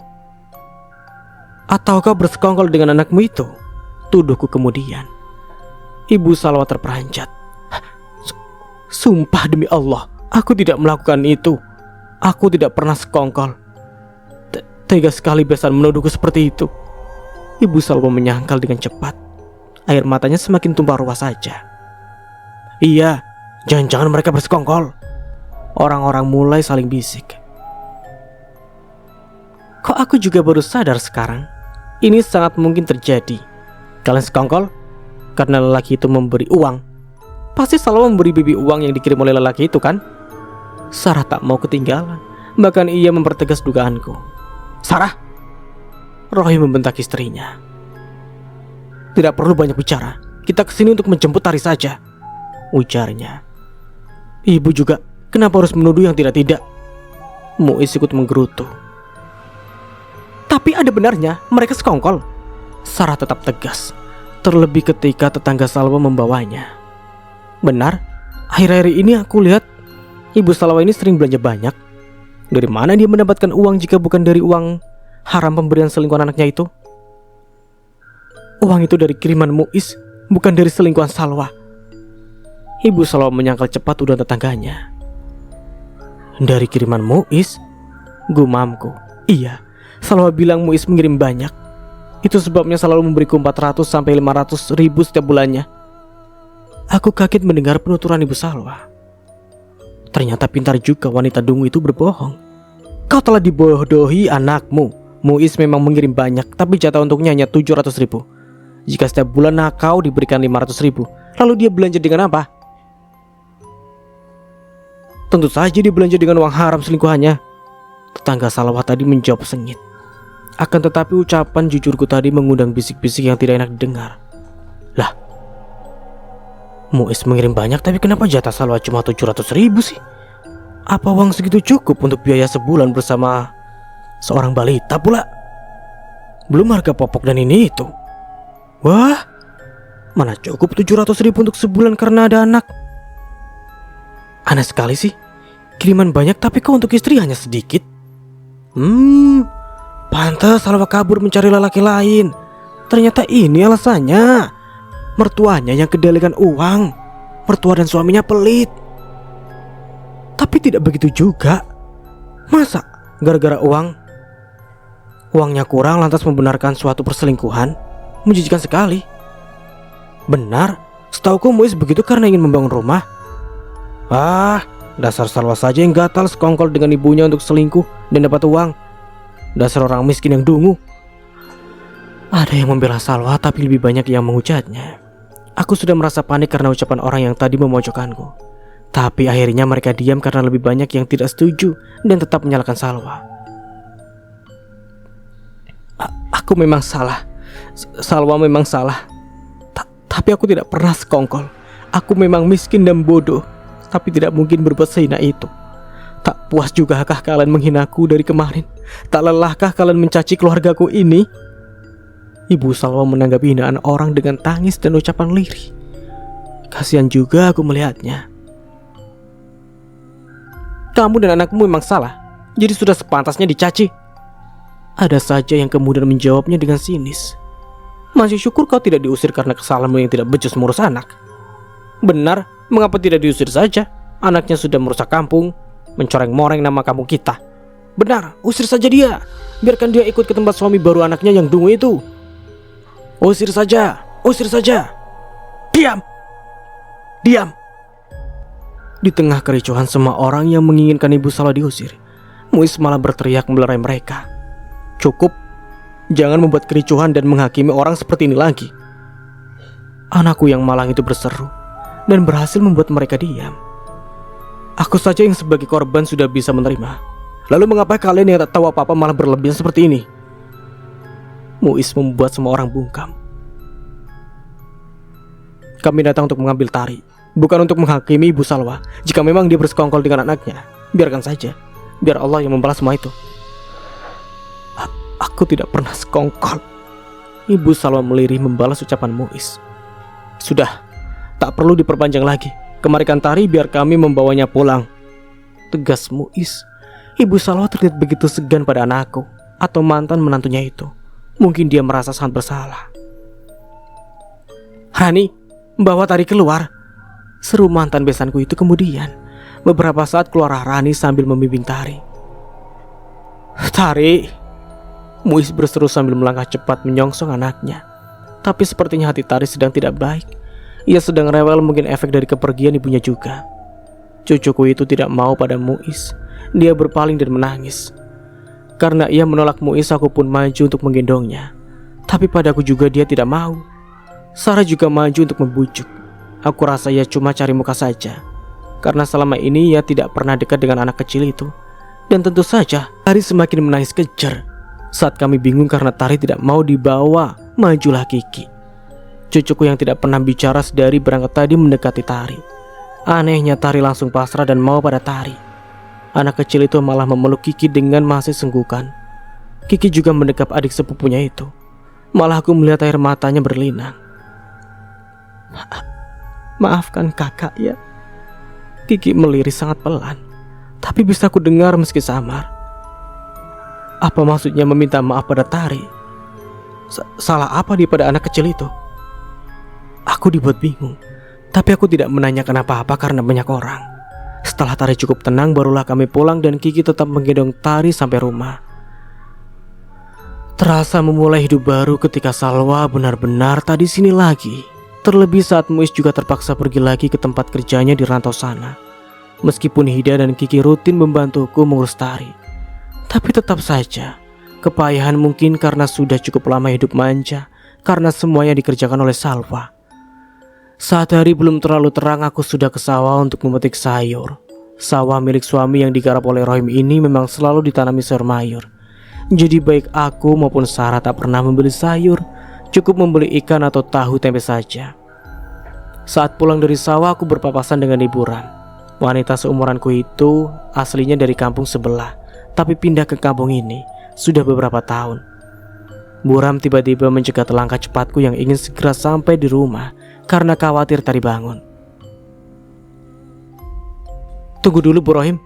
Atau kau bersekongkol dengan anakmu itu? Tuduhku kemudian. Ibu Salwa terperanjat. Sumpah demi Allah, aku tidak melakukan itu. Aku tidak pernah sekongkol. Tega sekali besan menuduhku seperti itu. Ibu Salwa menyangkal dengan cepat. Air matanya semakin tumpah ruah saja. Iya, jangan-jangan mereka bersekongkol. Orang-orang mulai saling bisik. Kok aku juga baru sadar sekarang? Ini sangat mungkin terjadi. Kalian sekongkol karena lelaki itu memberi uang. Pasti selalu memberi bibi uang yang dikirim oleh lelaki itu kan? Sarah tak mau ketinggalan. Bahkan ia mempertegas dugaanku. Sarah, Rohi membentak istrinya. Tidak perlu banyak bicara. Kita kesini untuk menjemput Tari saja, ujarnya. Ibu juga, kenapa harus menuduh yang tidak-tidak? Muiz ikut menggerutu. Tapi ada benarnya mereka sekongkol. Sarah tetap tegas, terlebih ketika tetangga Salwa membawanya. Benar, akhir-akhir ini aku lihat Ibu Salwa ini sering belanja banyak. Dari mana dia mendapatkan uang jika bukan dari uang haram pemberian selingkuhan anaknya itu? Uang itu dari kiriman Muiz, bukan dari selingkuhan Salwa. Ibu Salwa menyangkal cepat udah tetangganya. Dari kiriman Muiz? Gumamku. Iya, Salwa bilang Muiz mengirim banyak. Itu sebabnya selalu memberiku 400 sampai 500 ribu setiap bulannya. Aku kaget mendengar penuturan Ibu Salwa. Ternyata pintar juga wanita dungu itu berbohong. Kau telah dibodohi anakmu. Muiz memang mengirim banyak, tapi jatah untuknya hanya 700 ribu. Jika setiap bulan kau diberikan 500 ribu, lalu dia belanja dengan apa? Tentu saja dia belanja dengan uang haram selingkuhannya. Tetangga Salwa tadi menjawab sengit. Akan tetapi ucapan jujurku tadi mengundang bisik-bisik yang tidak enak didengar. Lah, Muiz mengirim banyak, tapi kenapa jatah Salwa cuma 700 ribu sih? Apa uang segitu cukup untuk biaya sebulan bersama seorang balita pula? Belum harga popok dan ini itu. Wah, mana cukup 700 ribu untuk sebulan karena ada anak? Aneh sekali sih. Kiriman banyak tapi kok untuk istri hanya sedikit? Pantas Salwa kabur mencari lelaki lain. Ternyata ini alasannya. Mertuanya yang kendalikan uang. Mertua dan suaminya pelit. Tapi tidak begitu juga. Masa gara-gara uang Uangnya kurang lantas membenarkan suatu perselingkuhan? Menjijikan sekali. Benar, setauku Muiz begitu karena ingin membangun rumah. Ah, dasar Salwa saja yang gatal sekongkol dengan ibunya untuk selingkuh dan dapat uang. Dasar orang miskin yang dungu. Ada yang membela Salwa tapi lebih banyak yang menghujatnya. Aku sudah merasa panik karena ucapan orang yang tadi memojokkanku. Tapi akhirnya mereka diam karena lebih banyak yang tidak setuju dan tetap menyalahkan Salwa. Aku memang salah. Salwa memang salah. Tapi aku tidak pernah sekongkol. Aku memang miskin dan bodoh, tapi tidak mungkin berbuat sehina itu. Tak puas jugakah kalian menghinaku dari kemarin? Tak lelahkah kalian mencaci keluargaku ini? Ibu Salwa menanggapi hinaan orang dengan tangis dan ucapan lirih. Kasihan juga aku melihatnya. Kamu dan anakmu memang salah, jadi sudah sepantasnya dicaci. Ada saja yang kemudian menjawabnya dengan sinis. Masih syukur kau tidak diusir karena kesalahanmu yang tidak becus mengurus anak. Benar, mengapa tidak diusir saja? Anaknya sudah merusak kampung, mencoreng-moreng nama kampung kita. Benar, usir saja dia. Biarkan dia ikut ke tempat suami baru anaknya yang dungu itu. Usir saja, usir saja. Diam, diam. Di tengah kericuhan semua orang yang menginginkan Ibu Salwa diusir, Muiz malah berteriak melerai mereka. Cukup, jangan membuat kericuhan dan menghakimi orang seperti ini lagi. Anakku yang malang itu berseru dan berhasil membuat mereka diam. Aku saja yang sebagai korban sudah bisa menerima. Lalu mengapa kalian yang tak tahu apa-apa malah berlebihan seperti ini? Muiz membuat semua orang bungkam. Kami datang untuk mengambil Tari, bukan untuk menghakimi Ibu Salwa. Jika memang dia bersekongkol dengan anaknya, biarkan saja. Biar Allah yang membalas semua itu. Aku tidak pernah sekongkol. Ibu Salwa melirih membalas ucapan Muiz. Sudah, tak perlu diperpanjang lagi. Kemarikan Tari biar kami membawanya pulang, tegas Muiz. Ibu Salwa terlihat begitu segan pada anakku atau mantan menantunya itu. Mungkin dia merasa sangat bersalah. Rani, bawa Tari keluar, seru mantan besanku itu kemudian. Beberapa saat keluar Rani sambil membimbing Tari. Tari, Muiz berseru sambil melangkah cepat menyongsong anaknya. Tapi sepertinya hati Tari sedang tidak baik. Ia sedang rewel, mungkin efek dari kepergian ibunya juga. Cucuku itu tidak mau pada Muiz. Dia berpaling dan menangis. Karena ia menolak Muiz, aku pun maju untuk menggendongnya. Tapi padaku juga dia tidak mau. Sarah juga maju untuk membujuk. Aku rasa ia cuma cari muka saja. Karena selama ini ia tidak pernah dekat dengan anak kecil itu. Dan tentu saja Tari semakin menangis kejar. Saat kami bingung karena Tari tidak mau dibawa, majulah Kiki. Cucuku yang tidak pernah bicara sedari berangkat tadi mendekati Tari. Anehnya Tari langsung pasrah dan mau pada Tari. Anak kecil itu malah memeluk Kiki dengan masih senggukan. Kiki juga mendekap adik sepupunya itu. Malah aku melihat air matanya berlinang. Maafkan kakak ya. Kiki melirik sangat pelan, tapi bisa ku dengar meski samar. Apa maksudnya meminta maaf pada Tari? Salah apa dia pada anak kecil itu? Aku dibuat bingung, tapi aku tidak menanyakan apa-apa karena banyak orang. Setelah Tari cukup tenang, barulah kami pulang dan Kiki tetap menggendong Tari sampai rumah. Terasa memulai hidup baru ketika Salwa benar-benar tak di sini lagi. Terlebih saat Muiz juga terpaksa pergi lagi ke tempat kerjanya di rantau sana. Meskipun Hida dan Kiki rutin membantuku mengurus Tari, tapi tetap saja kepayahan, mungkin karena sudah cukup lama hidup manja, karena semuanya dikerjakan oleh Salwa. Saat hari belum terlalu terang, aku sudah ke sawah untuk memetik sayur. Sawah milik suami yang digarap oleh Rohim ini memang selalu ditanami sayur mayur. Jadi baik aku maupun Sarah tak pernah membeli sayur, cukup membeli ikan atau tahu tempe saja. Saat pulang dari sawah, aku berpapasan dengan Ibu Ram. Wanita seumuranku itu aslinya dari kampung sebelah, tapi pindah ke kampung ini sudah beberapa tahun. Bu Ram tiba-tiba mencegat langkah cepatku yang ingin segera sampai di rumah karena khawatir Tari bangun. Tunggu dulu Bu Rohim.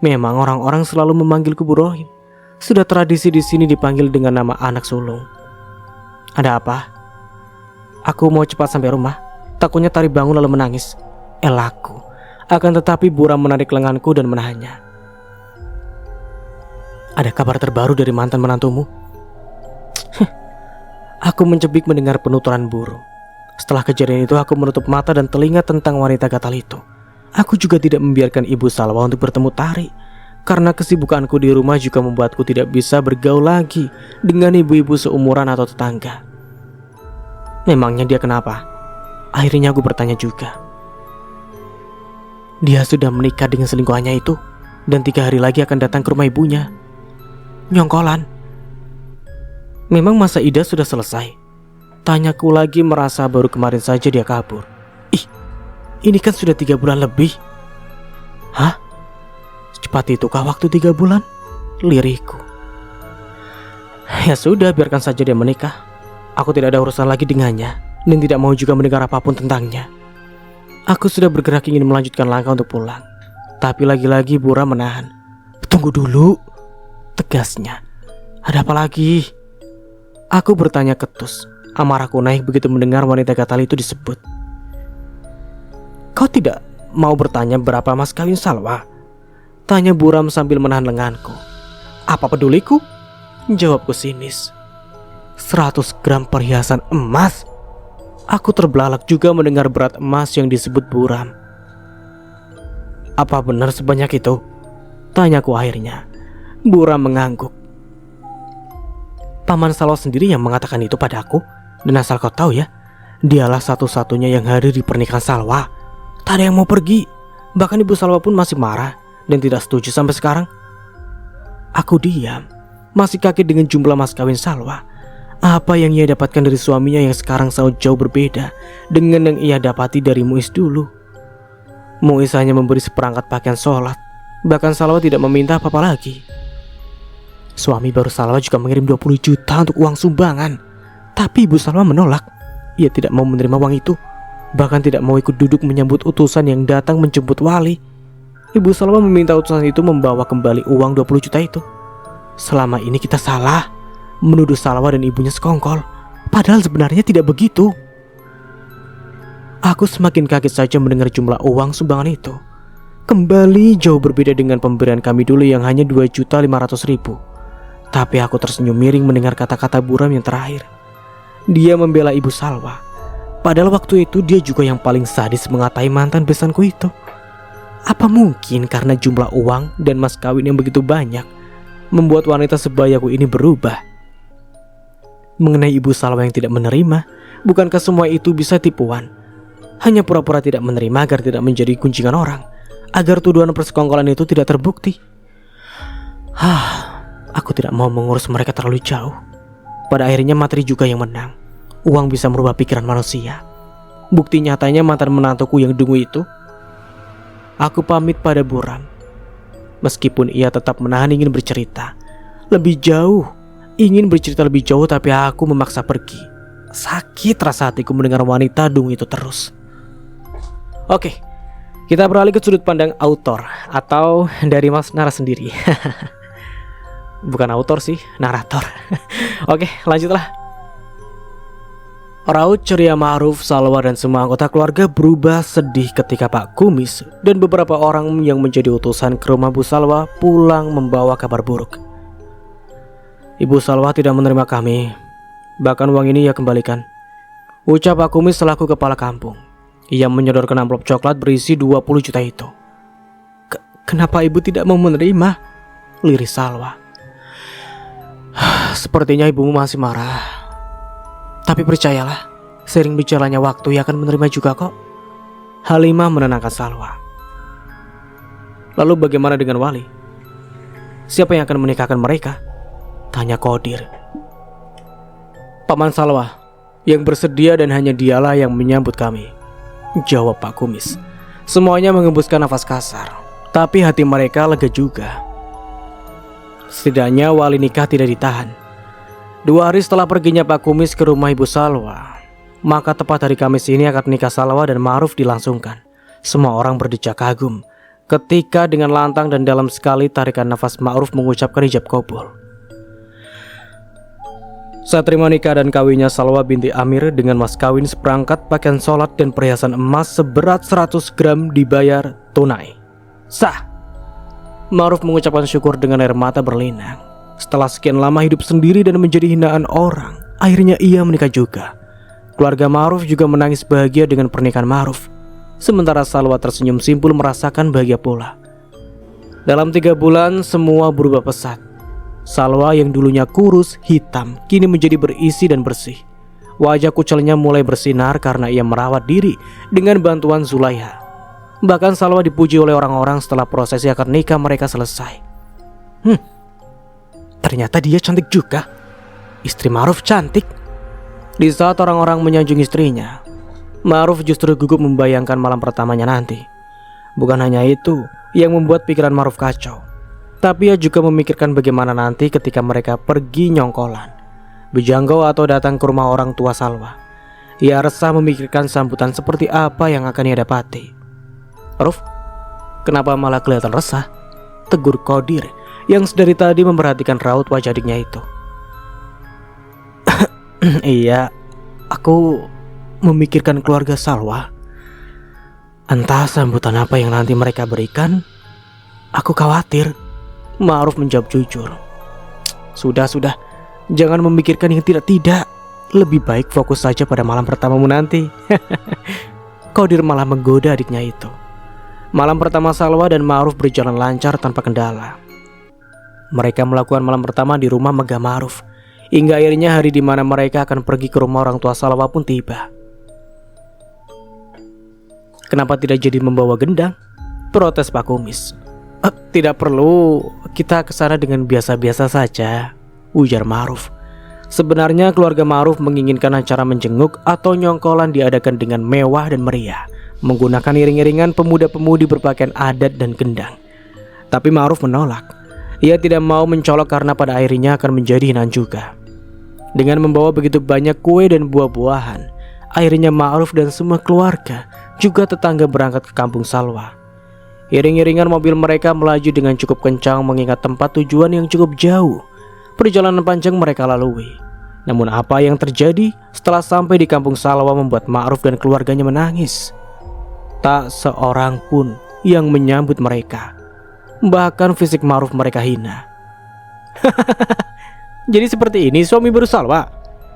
Memang orang-orang selalu memanggilku Bu Rohim. Sudah tradisi di sini dipanggil dengan nama anak sulung. Ada apa? Aku mau cepat sampai rumah. Takutnya Tari bangun lalu menangis. Elakku. Akan tetapi Bu Ram menarik lenganku dan menahannya. Ada kabar terbaru dari mantan menantumu? Aku mencebik mendengar penuturan burung. Setelah kejadian itu aku menutup mata dan telinga tentang wanita gatal itu. Aku juga tidak membiarkan Ibu Salwa untuk bertemu Tari, karena kesibukanku di rumah juga membuatku tidak bisa bergaul lagi dengan ibu-ibu seumuran atau tetangga. Memangnya dia kenapa? Akhirnya aku bertanya juga. Dia sudah menikah dengan selingkuhannya itu, dan 3 hari lagi akan datang ke rumah ibunya. Nyongkolan. Memang masa idah sudah selesai? Tanyaku lagi, merasa baru kemarin saja dia kabur. Ih, ini kan sudah 3 bulan lebih. Hah? Secepat itukah waktu 3 bulan? Lirikku. Ya sudah, biarkan saja dia menikah. Aku tidak ada urusan lagi dengannya, dan tidak mau juga mendengar apapun tentangnya. Aku sudah bergerak ingin melanjutkan langkah untuk pulang, tapi lagi-lagi Buram menahan. Tunggu dulu, tegasnya. Ada apa lagi? Aku bertanya ketus. Amarahku naik begitu mendengar wanita gatal itu disebut. Kau tidak mau bertanya berapa mas kawin Salwa? Tanya Buram sambil menahan lenganku. Apa peduliku? Jawabku sinis. 100 gram perhiasan emas. Aku terbelalak juga mendengar berat emas yang disebut Buram. Apa benar sebanyak itu? Tanyaku akhirnya. Buram mengangguk. Paman Salwa sendiri yang mengatakan itu padaku. Dan asal kau tahu ya, dialah satu-satunya yang hadir di pernikahan Salwa. Tak ada yang mau pergi. Bahkan Ibu Salwa pun masih marah dan tidak setuju sampai sekarang. Aku diam, masih kaget dengan jumlah mas kawin Salwa. Apa yang ia dapatkan dari suaminya yang sekarang sangat jauh berbeda dengan yang ia dapati dari Muiz dulu. Muiz hanya memberi seperangkat pakaian sholat. Bahkan Salwa tidak meminta apa-apa lagi. Suami baru Salwa juga mengirim 20 juta untuk uang sumbangan. Tapi Ibu Salwa menolak. Ia tidak mau menerima uang itu. Bahkan tidak mau ikut duduk menyambut utusan yang datang menjemput wali. Ibu Salwa meminta utusan itu membawa kembali uang 20 juta itu. Selama ini kita salah, menuduh Salwa dan ibunya sekongkol. Padahal sebenarnya tidak begitu. Aku semakin kaget saja mendengar jumlah uang sumbangan itu. Kembali jauh berbeda dengan pemberian kami dulu yang hanya 2.500.000. Tapi aku tersenyum miring mendengar kata-kata Buram yang terakhir. Dia membela Ibu Salwa. Padahal waktu itu dia juga yang paling sadis mengatai mantan besanku itu. Apa mungkin karena jumlah uang dan mas kawin yang begitu banyak membuat wanita sebayaku ini berubah? Mengenai Ibu Salwa yang tidak menerima, bukankah semua itu bisa tipuan? Hanya pura-pura tidak menerima agar tidak menjadi gunjingan orang, agar tuduhan persekongkolan itu tidak terbukti. Aku tidak mau mengurus mereka terlalu jauh. Pada akhirnya materi juga yang menang. Uang bisa merubah pikiran manusia. Bukti nyatanya mantan menantuku yang dungu itu. Aku pamit pada Buram. Meskipun ia tetap menahan ingin bercerita lebih jauh, ingin bercerita lebih jauh, tapi aku memaksa pergi. Sakit rasa hatiku mendengar wanita dungu itu terus. Oke, kita beralih ke sudut pandang autor atau dari Mas Nara sendiri. Bukan autor sih, narator. Oke, lanjutlah. Raut ceria Ma'ruf, Salwa dan semua anggota keluarga berubah sedih ketika Pak Kumis dan beberapa orang yang menjadi utusan ke rumah Bu Salwa pulang membawa kabar buruk. Ibu Salwa tidak menerima kami. Bahkan uang ini ia kembalikan, ucap Pak Kumis selaku kepala kampung. Ia menyodorkan amplop coklat berisi 20 juta itu. Kenapa ibu tidak mau menerima? Liris Salwa. Sepertinya ibumu masih marah. Tapi percayalah, sering berjalannya waktu ia akan menerima juga kok. Halimah menenangkan Salwa. Lalu bagaimana dengan wali? Siapa yang akan menikahkan mereka? Tanya Qadir. Paman Salwa yang bersedia dan hanya dialah yang menyambut kami, jawab Pak Kumis. Semuanya mengembuskan nafas kasar, tapi hati mereka lega juga. Setidaknya wali nikah tidak ditahan. 2 hari setelah perginya Pak Kumis ke rumah Ibu Salwa, maka tepat hari Kamis ini akad nikah Salwa dan Ma'ruf dilangsungkan. Semua orang berdecak kagum ketika dengan lantang dan dalam sekali tarikan nafas Ma'ruf mengucapkan ijab kabul. Saat terima nikah dan kawinnya Salwa binti Amir dengan mas kawin seperangkat pakaian sholat dan perhiasan emas seberat 100 gram dibayar tunai. Sah. Ma'ruf mengucapkan syukur dengan air mata berlinang. Setelah sekian lama hidup sendiri dan menjadi hinaan orang, akhirnya ia menikah juga. Keluarga Ma'ruf juga menangis bahagia dengan pernikahan Ma'ruf. Sementara Salwa tersenyum simpul merasakan bahagia pula. Dalam 3 bulan semua berubah pesat. Salwa yang dulunya kurus, hitam, kini menjadi berisi dan bersih. Wajah kucelnya mulai bersinar karena ia merawat diri dengan bantuan Zulaiha. Bahkan Salwa dipuji oleh orang-orang setelah prosesi akad nikah mereka selesai. Ternyata dia cantik juga. Istri Ma'ruf cantik. Di saat orang-orang menyanjung istrinya, Ma'ruf justru gugup membayangkan malam pertamanya nanti. Bukan hanya itu yang membuat pikiran Ma'ruf kacau, tapi ia juga memikirkan bagaimana nanti ketika mereka pergi nyongkolan, bejangkau atau datang ke rumah orang tua Salwa. Ia resah memikirkan sambutan seperti apa yang akan ia dapati. "Ruf, kenapa malah kelihatan resah?" tegur Qadir yang sedari tadi memperhatikan raut wajah adiknya itu. "Iya, aku memikirkan keluarga Salwa. Entah sambutan apa yang nanti mereka berikan. Aku khawatir." Ma'ruf menjawab jujur. Sudah, jangan memikirkan yang tidak-tidak. Lebih baik fokus saja pada malam pertamamu nanti." Qadir malah menggoda adiknya itu. Malam pertama Salwa dan Ma'ruf berjalan lancar tanpa kendala. Mereka melakukan malam pertama di rumah megah Ma'ruf, hingga akhirnya hari di mana mereka akan pergi ke rumah orang tua Salwa pun tiba. "Kenapa tidak jadi membawa gendang?" protes Pak Kumis. "Tidak perlu, kita ke sana dengan biasa-biasa saja," ujar Ma'ruf. Sebenarnya keluarga Ma'ruf menginginkan acara menjenguk atau nyongkolan diadakan dengan mewah dan meriah, menggunakan iring-iringan pemuda-pemudi berpakaian adat dan gendang. Tapi Ma'ruf menolak. Ia tidak mau mencolok karena pada akhirnya akan menjadi hinaan juga. Dengan membawa begitu banyak kue dan buah-buahan, akhirnya Ma'ruf dan semua keluarga juga tetangga berangkat ke kampung Salwa. Iring-iringan mobil mereka melaju dengan cukup kencang mengingat tempat tujuan yang cukup jauh. Perjalanan panjang mereka lalui. Namun apa yang terjadi setelah sampai di kampung Salwa membuat Ma'ruf dan keluarganya menangis. Tak seorang pun yang menyambut mereka. Bahkan fisik Ma'ruf mereka hina. "Jadi seperti ini suami baru Salwa?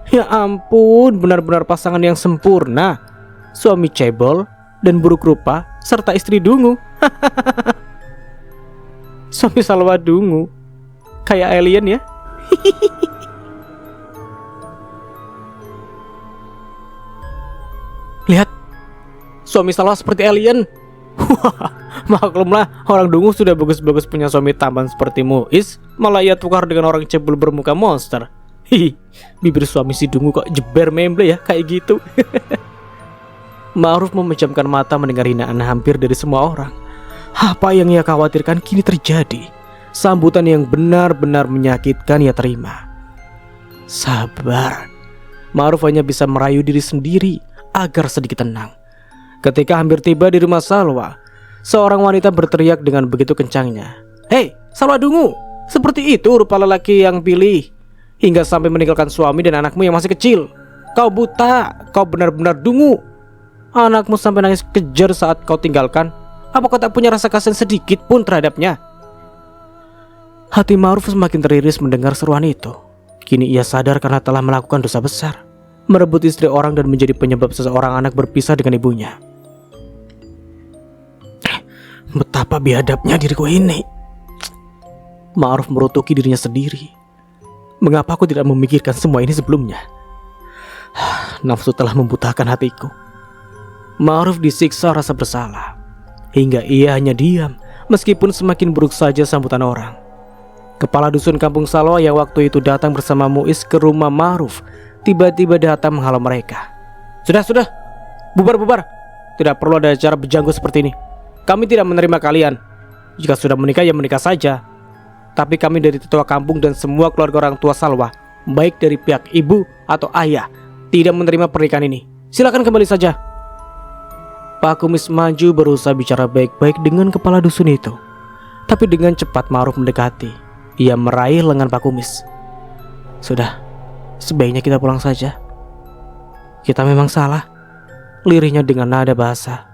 Ya ampun, benar-benar pasangan yang sempurna. Suami cebol dan buruk rupa serta istri dungu." Suami Salwa dungu, kayak alien ya. "Lihat, suami Salwa seperti alien." Maklumlah, orang dungu sudah bagus-bagus punya suami tampan seperti Muiz, malah ia tukar dengan orang cebol bermuka monster. Bibir suami si dungu kok jeber memble ya kayak gitu. Ma'ruf memejamkan mata mendengar hinaan hampir dari semua orang. Apa yang ia khawatirkan kini terjadi. Sambutan yang benar-benar menyakitkan ia terima. Sabar. Ma'ruf hanya bisa merayu diri sendiri agar sedikit tenang. Ketika hampir tiba di rumah Salwa, seorang wanita berteriak dengan begitu kencangnya, "Hei, Salwa dungu, seperti itu rupa lelaki yang pilih, hingga sampai meninggalkan suami dan anakmu yang masih kecil. Kau buta, kau benar-benar dungu. Anakmu sampai nangis kejar saat kau tinggalkan. Apa kau tak punya rasa kasihan sedikit pun terhadapnya?" Hati Ma'ruf semakin teriris mendengar seruan itu. Kini ia sadar karena telah melakukan dosa besar, merebut istri orang dan menjadi penyebab seseorang anak berpisah dengan ibunya. Betapa biadabnya diriku ini. Ma'ruf merutuki dirinya sendiri. Mengapa aku tidak memikirkan semua ini sebelumnya? Nafsu telah membutakan hatiku. Ma'ruf disiksa rasa bersalah, hingga ia hanya diam meskipun semakin buruk saja sambutan orang. Kepala dusun kampung Salwa yang waktu itu datang bersama Muiz ke rumah Ma'ruf tiba-tiba datang menghalau mereka. Sudah, bubar. Tidak perlu ada acara bejanggut seperti ini. Kami tidak menerima kalian. Jika sudah menikah ya menikah saja. Tapi kami dari tetua kampung dan semua keluarga orang tua Salwa, baik dari pihak ibu atau ayah, tidak menerima pernikahan ini. Silakan kembali saja. Pak Kumis maju berusaha bicara baik-baik dengan kepala dusun itu. Tapi dengan cepat Ma'ruf mendekati. Ia meraih lengan Pak Kumis. Sudah, sebaiknya kita pulang saja. Kita memang salah, lirihnya dengan nada bahasa.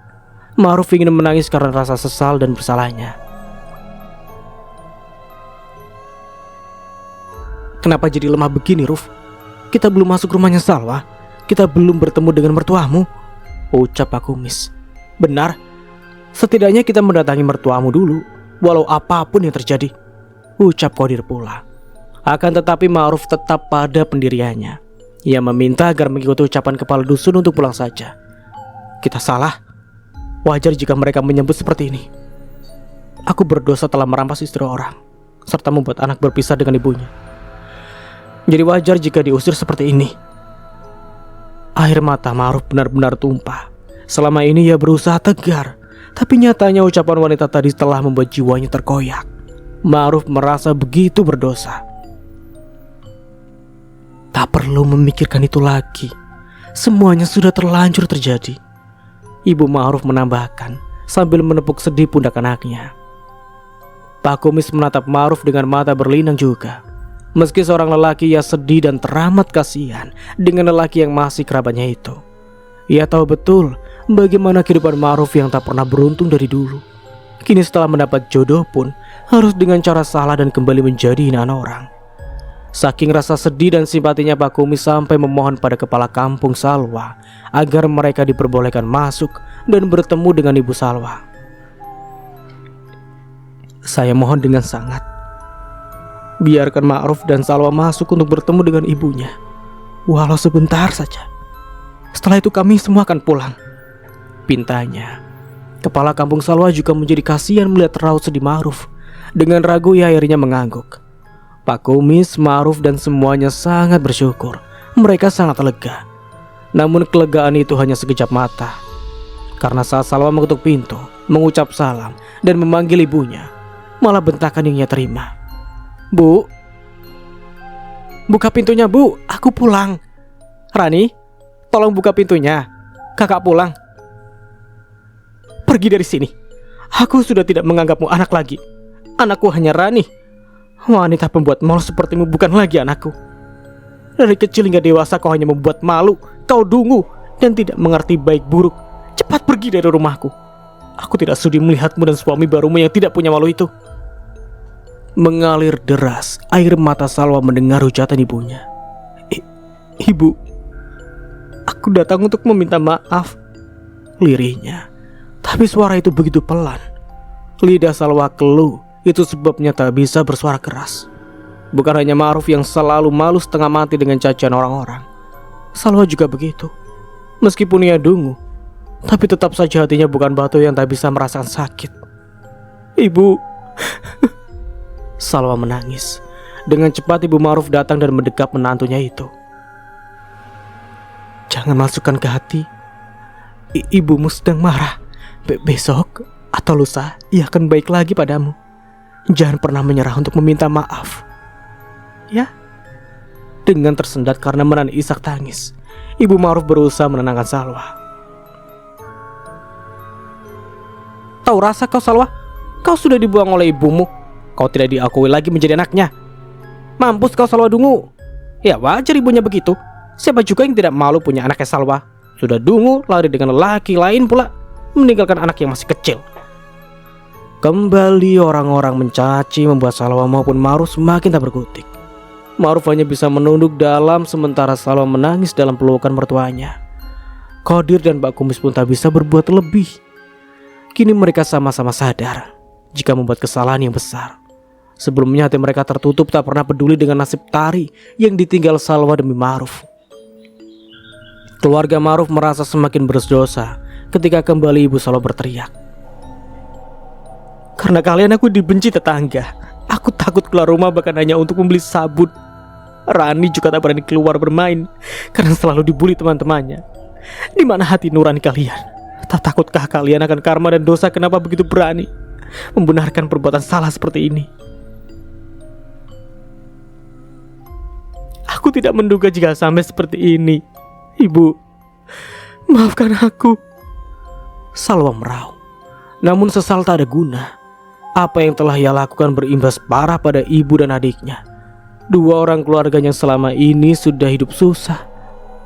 Ma'ruf ingin menangis karena rasa sesal dan bersalahnya. Kenapa jadi lemah begini, Ruf? Kita belum masuk rumahnya Salwa. Kita belum bertemu dengan mertuamu, ucap Pak Kumis. Benar, setidaknya kita mendatangi mertuamu dulu, walau apapun yang terjadi, ucap Qadir pula. Akan tetapi Ma'ruf tetap pada pendiriannya. Ia meminta agar mengikuti ucapan kepala dusun untuk pulang saja. Kita salah. Wajar jika mereka menyebut seperti ini. Aku berdosa telah merampas istri orang, serta membuat anak berpisah dengan ibunya. Jadi wajar jika diusir seperti ini. Air mata Ma'ruf benar-benar tumpah. Selama ini ia berusaha tegar, tapi nyatanya ucapan wanita tadi telah membuat jiwanya terkoyak. Ma'ruf merasa begitu berdosa. Tak perlu memikirkan itu lagi. Semuanya sudah terlanjur terjadi. Ibu Ma'ruf menambahkan sambil menepuk sedih pundak anaknya. Pak Kumis menatap Ma'ruf dengan mata berlinang juga. Meski seorang lelaki, ia sedih dan teramat kasihan dengan lelaki yang masih kerabatnya itu. Ia tahu betul bagaimana kehidupan Ma'ruf yang tak pernah beruntung dari dulu. Kini setelah mendapat jodoh pun harus dengan cara salah dan kembali menjadi hinaan orang. Saking rasa sedih dan simpatinya, Pak Kumis sampai memohon pada kepala kampung Salwa agar mereka diperbolehkan masuk dan bertemu dengan Ibu Salwa. Saya mohon dengan sangat, biarkan Ma'ruf dan Salwa masuk untuk bertemu dengan ibunya, walau sebentar saja. Setelah itu kami semua akan pulang, pintanya. Kepala kampung Salwa juga menjadi kasihan melihat raut sedih Ma'ruf. Dengan ragu ia akhirnya mengangguk. Pak Kumis, Ma'ruf dan semuanya sangat bersyukur. Mereka sangat lega. Namun kelegaan itu hanya sekejap mata. Karena saat Salwa mengetuk pintu, mengucap salam dan memanggil ibunya, malah bentakan yang ia terima. Bu, buka pintunya bu, aku pulang. Rani, tolong buka pintunya, kakak pulang. Pergi dari sini. Aku sudah tidak menganggapmu anak lagi. Anakku hanya Rani. Wanita pembuat malu sepertimu bukan lagi anakku. Dari kecil hingga dewasa kau hanya membuat malu. Kau dungu dan tidak mengerti baik buruk. Cepat pergi dari rumahku. Aku tidak sudi melihatmu dan suami barumu yang tidak punya malu itu. Mengalir deras air mata Salwa mendengar ucapan ibunya. Ibu, aku datang untuk meminta maaf, lirihnya. Tapi suara itu begitu pelan. Lidah Salwa keluh. Itu sebabnya tak bisa bersuara keras. Bukan hanya Ma'ruf yang selalu malu setengah mati dengan cacian orang-orang. Salwa juga begitu. Meskipun ia dungu, tapi tetap saja hatinya bukan batu yang tak bisa merasakan sakit. Ibu. Salwa menangis. Dengan cepat Ibu Ma'ruf datang dan mendekap menantunya itu. Jangan masukkan ke hati. Ibumu sedang marah. Besok atau lusa ia akan baik lagi padamu. Jangan pernah menyerah untuk meminta maaf. Ya. Dengan tersendat karena menahan isak tangis, Ibu Ma'ruf berusaha menenangkan Salwa. Tahu rasa kau Salwa? Kau sudah dibuang oleh ibumu. Kau tidak diakui lagi menjadi anaknya. Mampus kau Salwa dungu. Ya wajar ibunya begitu. Siapa juga yang tidak malu punya anaknya Salwa. Sudah dungu lari dengan lelaki lain pula, meninggalkan anak yang masih kecil. Kembali orang-orang mencaci, membuat Salwa maupun Ma'ruf semakin tak berkutik. Ma'ruf hanya bisa menunduk dalam sementara Salwa menangis dalam pelukan mertuanya. Qadir dan Pak Kumis pun tak bisa berbuat lebih. Kini mereka sama-sama sadar jika membuat kesalahan yang besar. Sebelumnya hati mereka tertutup, tak pernah peduli dengan nasib Tari yang ditinggal Salwa demi Ma'ruf. Keluarga Ma'ruf merasa semakin berdosa ketika kembali Ibu Salwa berteriak. Karena kalian aku dibenci tetangga. Aku takut keluar rumah bahkan hanya untuk membeli sabun. Rani juga tak berani keluar bermain karena selalu dibully teman-temannya. Di mana hati nurani kalian? Tak takutkah kalian akan karma dan dosa? Kenapa begitu berani membenarkan perbuatan salah seperti ini? Aku tidak menduga jika sampai seperti ini. Ibu, maafkan aku. Salwa meraung. Namun sesal tak ada guna. Apa yang telah ia lakukan berimbas parah pada ibu dan adiknya. Dua orang keluarganya yang selama ini sudah hidup susah,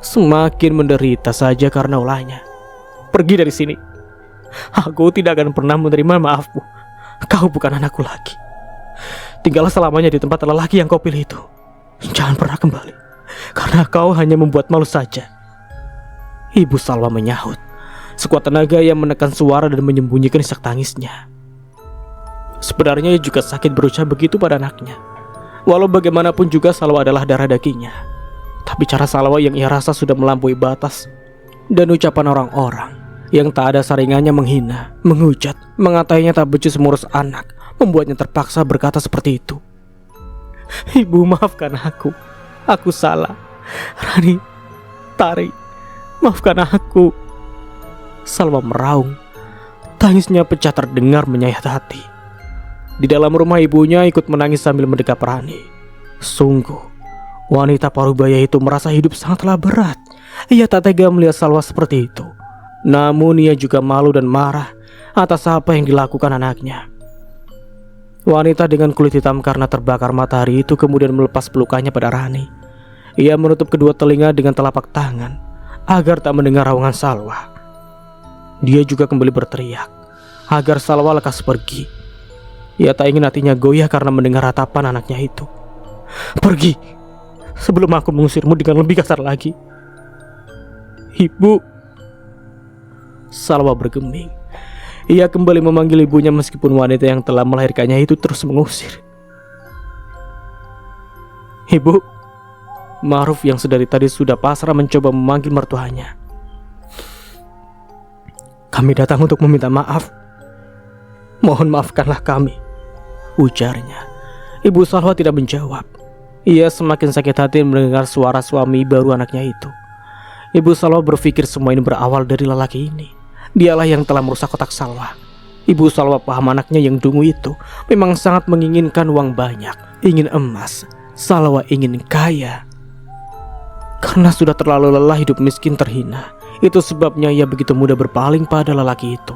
semakin menderita saja karena ulahnya. Pergi dari sini. Aku tidak akan pernah menerima maafmu. Kau bukan anakku lagi. Tinggallah selamanya di tempat lelaki yang kau pilih itu. Jangan pernah kembali, karena kau hanya membuat malu saja. Ibu Salwa menyahut. Sekuat tenaga ia menekan suara dan menyembunyikan isak tangisnya. Sebenarnya ia juga sakit berucap begitu pada anaknya. Walau bagaimanapun juga Salwa adalah darah dagingnya. Tapi cara Salwa yang ia rasa sudah melampaui batas. Dan ucapan orang-orang yang tak ada saringannya menghina, menghujat, mengatainya tak becus mengurus anak, membuatnya terpaksa berkata seperti itu. Ibu, maafkan aku. Aku salah. Rani, Tari, maafkan aku. Salwa meraung. Tangisnya pecah terdengar menyayat hati. Di dalam rumah ibunya ikut menangis sambil mendekap Rani. Sungguh, wanita parubaya itu merasa hidup sangatlah berat. Ia tak tega melihat Salwa seperti itu. Namun ia juga malu dan marah atas apa yang dilakukan anaknya. Wanita dengan kulit hitam karena terbakar matahari itu kemudian melepas pelukannya pada Rani. Ia menutup kedua telinga dengan telapak tangan agar tak mendengar raungan Salwa. Dia juga kembali berteriak agar Salwa lekas pergi. Ia tak ingin hatinya goyah karena mendengar ratapan anaknya itu. Pergi, sebelum aku mengusirmu dengan lebih kasar lagi. Ibu. Salwa bergeming. Ia kembali memanggil ibunya meskipun wanita yang telah melahirkannya itu terus mengusir. Ibu. Ma'ruf yang sedari tadi sudah pasrah mencoba memanggil mertuanya. Kami datang untuk meminta maaf. Mohon maafkanlah kami, ujarnya. Ibu Salwa tidak menjawab. Ia semakin sakit hati mendengar suara suami baru anaknya itu. Ibu Salwa berpikir semua ini berawal dari lelaki ini. Dialah yang telah merusak otak Salwa. Ibu Salwa paham anaknya yang dungu itu memang sangat menginginkan uang banyak, ingin emas. Salwa ingin kaya. Karena sudah terlalu lelah hidup miskin terhina, itu sebabnya ia begitu mudah berpaling pada lelaki itu.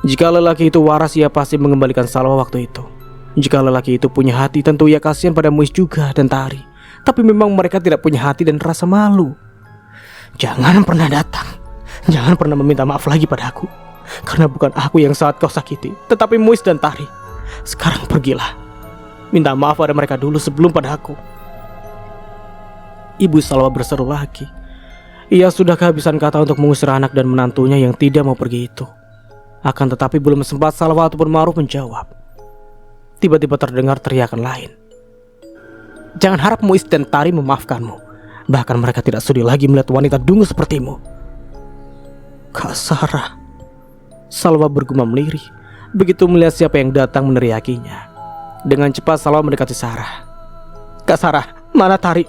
Jika lelaki itu waras, ia pasti mengembalikan Salwa waktu itu. Jika lelaki itu punya hati, tentu ia kasihan pada Muiz juga dan Tari. Tapi memang mereka tidak punya hati dan rasa malu. Jangan pernah datang. Jangan pernah meminta maaf lagi padaku. Karena bukan aku yang saat kau sakiti, tetapi Muiz dan Tari. Sekarang pergilah. Minta maaf pada mereka dulu sebelum pada aku. Ibu Salwa berseru lagi. Ia sudah kehabisan kata untuk mengusir anak dan menantunya yang tidak mau pergi itu. Akan tetapi belum sempat Salwa ataupun Ma'ruf menjawab. Tiba-tiba terdengar teriakan lain. Jangan harap Muiz dan Tari memaafkanmu. Bahkan mereka tidak sudi lagi melihat wanita dungu sepertimu. Kak Sarah. Salwa bergumam lirih begitu melihat siapa yang datang meneriakinya. Dengan cepat Salwa mendekati Sarah. Kak Sarah, mana Tari?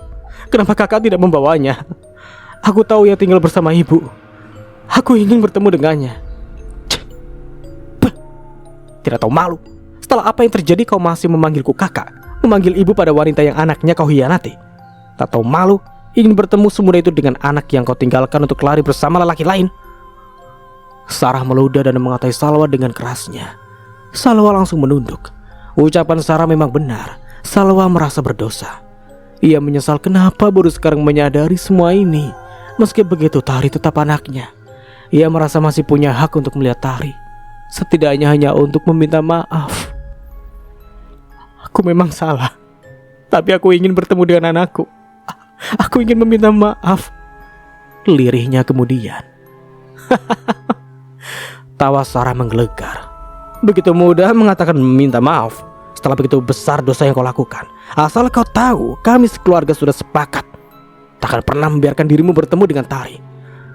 Kenapa kakak tidak membawanya? Aku tahu ia tinggal bersama ibu. Aku ingin bertemu dengannya. Tidak tahu malu. Setelah apa yang terjadi kau masih memanggilku kakak, memanggil ibu pada wanita yang anaknya kau hianati. Tak tahu malu, ingin bertemu semudah itu dengan anak yang kau tinggalkan untuk lari bersama lelaki lain. Sarah meludah dan mengatai Salwa dengan kerasnya. Salwa langsung menunduk. Ucapan Sarah memang benar. Salwa merasa berdosa. Ia menyesal kenapa baru sekarang menyadari semua ini. Meski begitu Tari tetap anaknya. Ia merasa masih punya hak untuk melihat Tari. Setidaknya hanya untuk meminta maaf. Aku memang salah. Tapi aku ingin bertemu dengan anakku. Aku ingin meminta maaf. Lirihnya kemudian. Tawa Sarah menggelegar. Begitu mudah mengatakan meminta maaf. Setelah begitu besar dosa yang kau lakukan. Asal kau tahu, kami sekeluarga sudah sepakat takkan pernah membiarkan dirimu bertemu dengan Tari.